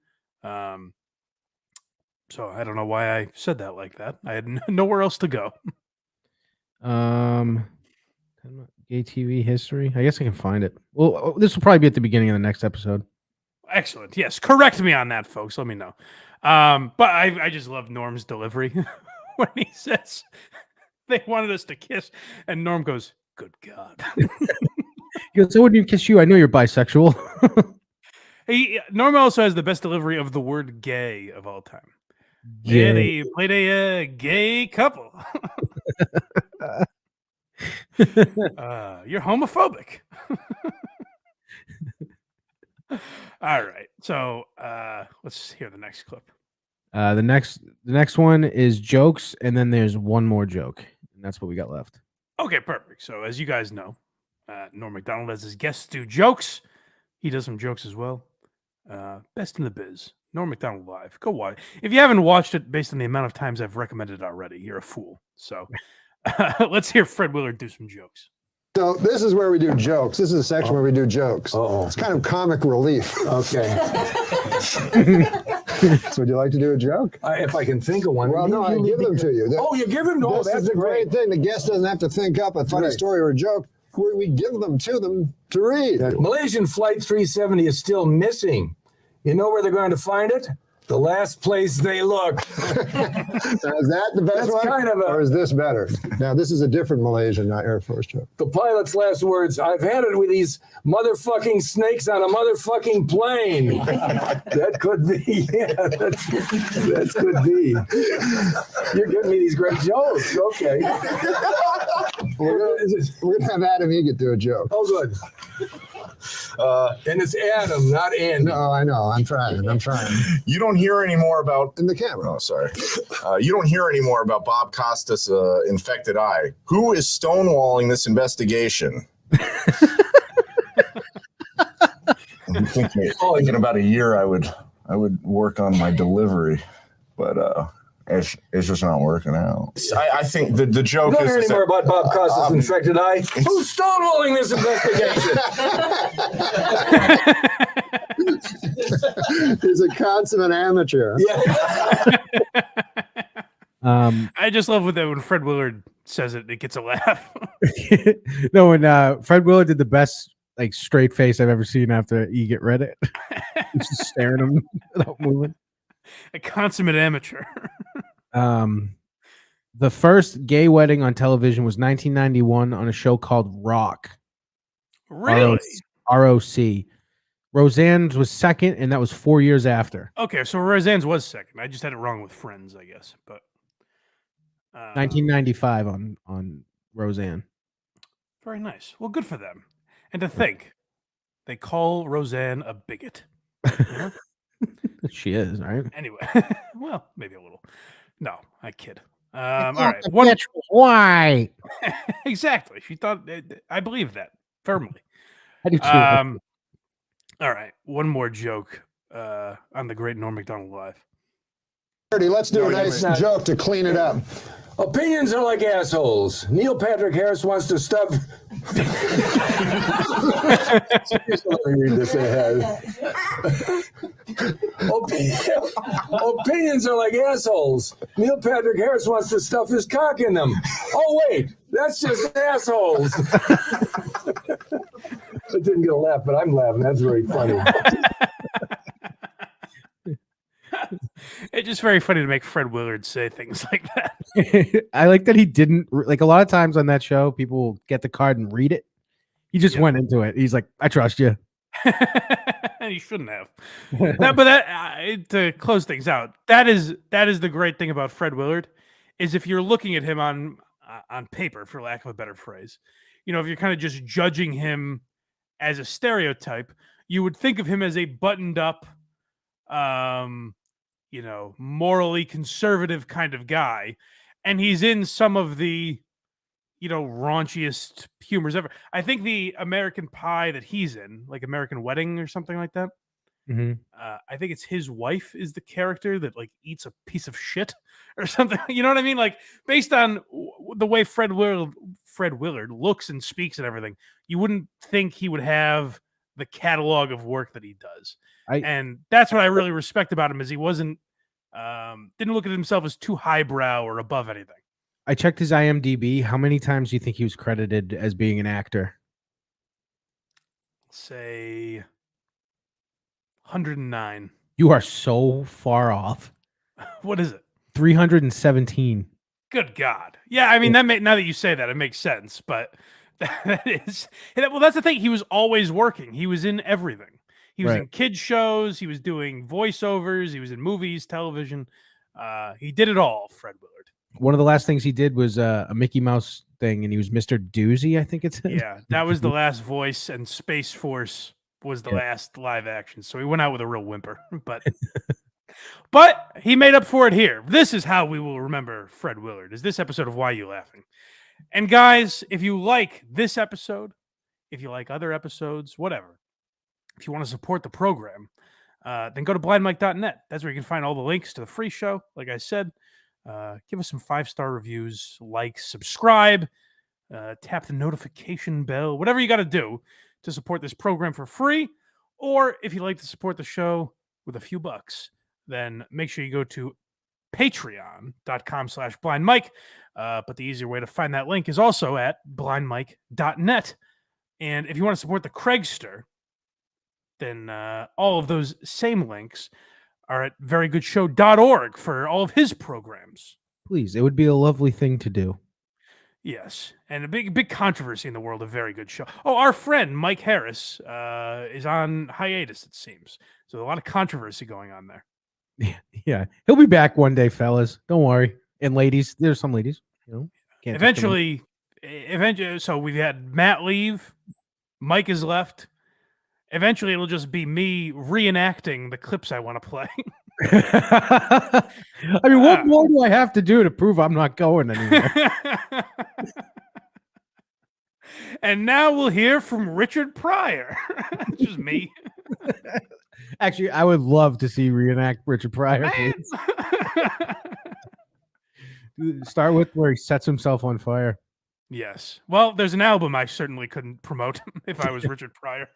So I don't know why I said that like that. I had nowhere else to go. Gay TV history. I guess I can find it. Well, this will probably be at the beginning of the next episode. Excellent. Yes, correct me on that, folks. Let me know. But I just love Norm's delivery when he says they wanted us to kiss, and Norm goes, "Good God." He goes, "I wouldn't even kiss you. I know you're bisexual." Norm also has the best delivery of the word "gay" of all time. Yeah, they played a gay couple. You're homophobic. All right, so let's hear the next clip. The next one is jokes, and then there's one more joke, and that's what we got left. Okay, perfect. So as you guys know, Norm Macdonald as his guests do jokes. He does some jokes as well. Best in the biz. Norm Macdonald Live. Go watch. If you haven't watched it, based on the amount of times I've recommended it already, you're a fool. So let's hear Fred Willard do some jokes. So this is where we do jokes. This is a section where we do jokes. It's kind of comic relief. Okay. So would you like to do a joke? If I can think of one. Well, no, I give them to you. You give them? No, this is a great thing. The guest doesn't have to think up a funny story or a joke. We give them to read. Malaysian Flight 370 is still missing. You know where they're going to find it? The last place they look. Now, is that the best one? Kind of or is this better? Now, this is a different Malaysian, not Air Force joke. The pilot's last words, "I've had it with these motherfucking snakes on a motherfucking plane." That could be. Yeah, that could be. You're giving me these great jokes. Okay. We're going to have Adam Egan do a joke. Oh, good. And it's Adam, not Andy. No, I know. I'm trying. You don't hear any more about... In the camera. Oh, sorry. You don't hear any more about Bob Costas' infected eye. Who is stonewalling this investigation? I'm thinking about a year I would work on my delivery, but it's just not working out. I think the joke Don't is... hear any more about Bob Costas' infected eye. Who's stonewalling this investigation? He's a consummate amateur. Yeah. I just love when Fred Willard says it, it gets a laugh. No, when Fred Willard did the best straight face I've ever seen after Egan read it. He's just staring at him without moving. A consummate amateur. The first gay wedding on television was 1991 on a show called Rock. Really? ROC. Roseanne's was second, and that was 4 years after. Okay, so Roseanne's was second. I just had it wrong with Friends, I guess. But 1995 on Roseanne. Very nice. Well, good for them. And to think, they call Roseanne a bigot. You know? She is, right? Anyway, well, maybe a little. No, I kid. All right. Why? Exactly. She thought. I believe that firmly. I do too. All right. One more joke on the Great Norm Macdonald Live. Let's do a nice joke to clean it up. Opinions are like assholes. Neil Patrick Harris wants to stuff. Let me read this ahead. Opinions are like assholes. Neil Patrick Harris wants to stuff his cock in them. Oh, wait, that's just assholes. I didn't get a laugh, but I'm laughing. That's very funny. It's just very funny to make Fred Willard say things like that. I like that he didn't like a lot of times on that show. People will get the card and read it. He just went into it. He's like, "I trust you," and he shouldn't have. No, but that to close things out, that is the great thing about Fred Willard, is if you're looking at him on paper, for lack of a better phrase, you know, if you're kind of just judging him as a stereotype, you would think of him as a buttoned up, you know, morally conservative kind of guy. And he's in some of the, you know, raunchiest humors ever. I think the American Pie that he's in, like American Wedding or something like that. I think it's his wife is the character that like eats a piece of shit or something. You know what I mean? Like based on the way Fred Willard looks and speaks and everything, you wouldn't think he would have the catalog of work that he does. And that's what I really respect about him, is he wasn't didn't look at himself as too highbrow or above anything. I checked his IMDb. How many times do you think he was credited as being an actor? Say 109. You are so far off. What is it? 317. Good God. Yeah, I mean, now that you say that, it makes sense. But that is, well, that's the thing. He was always working. He was in everything. He was in kids shows. He was doing voiceovers. He was in movies, television. He did it all, Fred Willard. One of the last things he did was a Mickey Mouse thing, and he was Mr. Doozy, I think it's. Yeah, that was the last voice, and Space Force was the last live action. So he went out with a real whimper. But he made up for it here. This is how we will remember Fred Willard, is this episode of Why You Laughing? And guys, if you like this episode, if you like other episodes, whatever, if you want to support the program, then go to blindmike.net. That's where you can find all the links to the free show. Like I said, give us some 5-star reviews, like, subscribe, tap the notification bell, whatever you got to do to support this program for free. Or if you'd like to support the show with a few bucks, then make sure you go to patreon.com/blindmike. But the easier way to find that link is also at blindmike.net. And if you want to support the Craigster, then all of those same links are at verygoodshow.org for all of his programs. Please, it would be a lovely thing to do. Yes, and a big controversy in the world of Very Good Show. Oh, our friend Mike Harris is on hiatus, it seems. So a lot of controversy going on there. Yeah, he'll be back one day, fellas. Don't worry. And ladies, there's some ladies. You know, Eventually, so we've had Matt leave, Mike is left. Eventually, it'll just be me reenacting the clips I want to play. I mean, what more do I have to do to prove I'm not going anywhere? And now we'll hear from Richard Pryor. Just me. Actually, I would love to see reenact Richard Pryor. Start with where he sets himself on fire. Yes. Well, there's an album I certainly couldn't promote if I was Richard Pryor.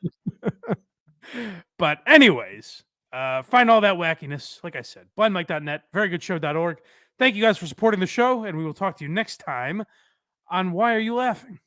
But anyways, find all that wackiness, like I said, blindmike.net, verygoodshow.org. Thank you guys for supporting the show, and we will talk to you next time on Why Are You Laughing?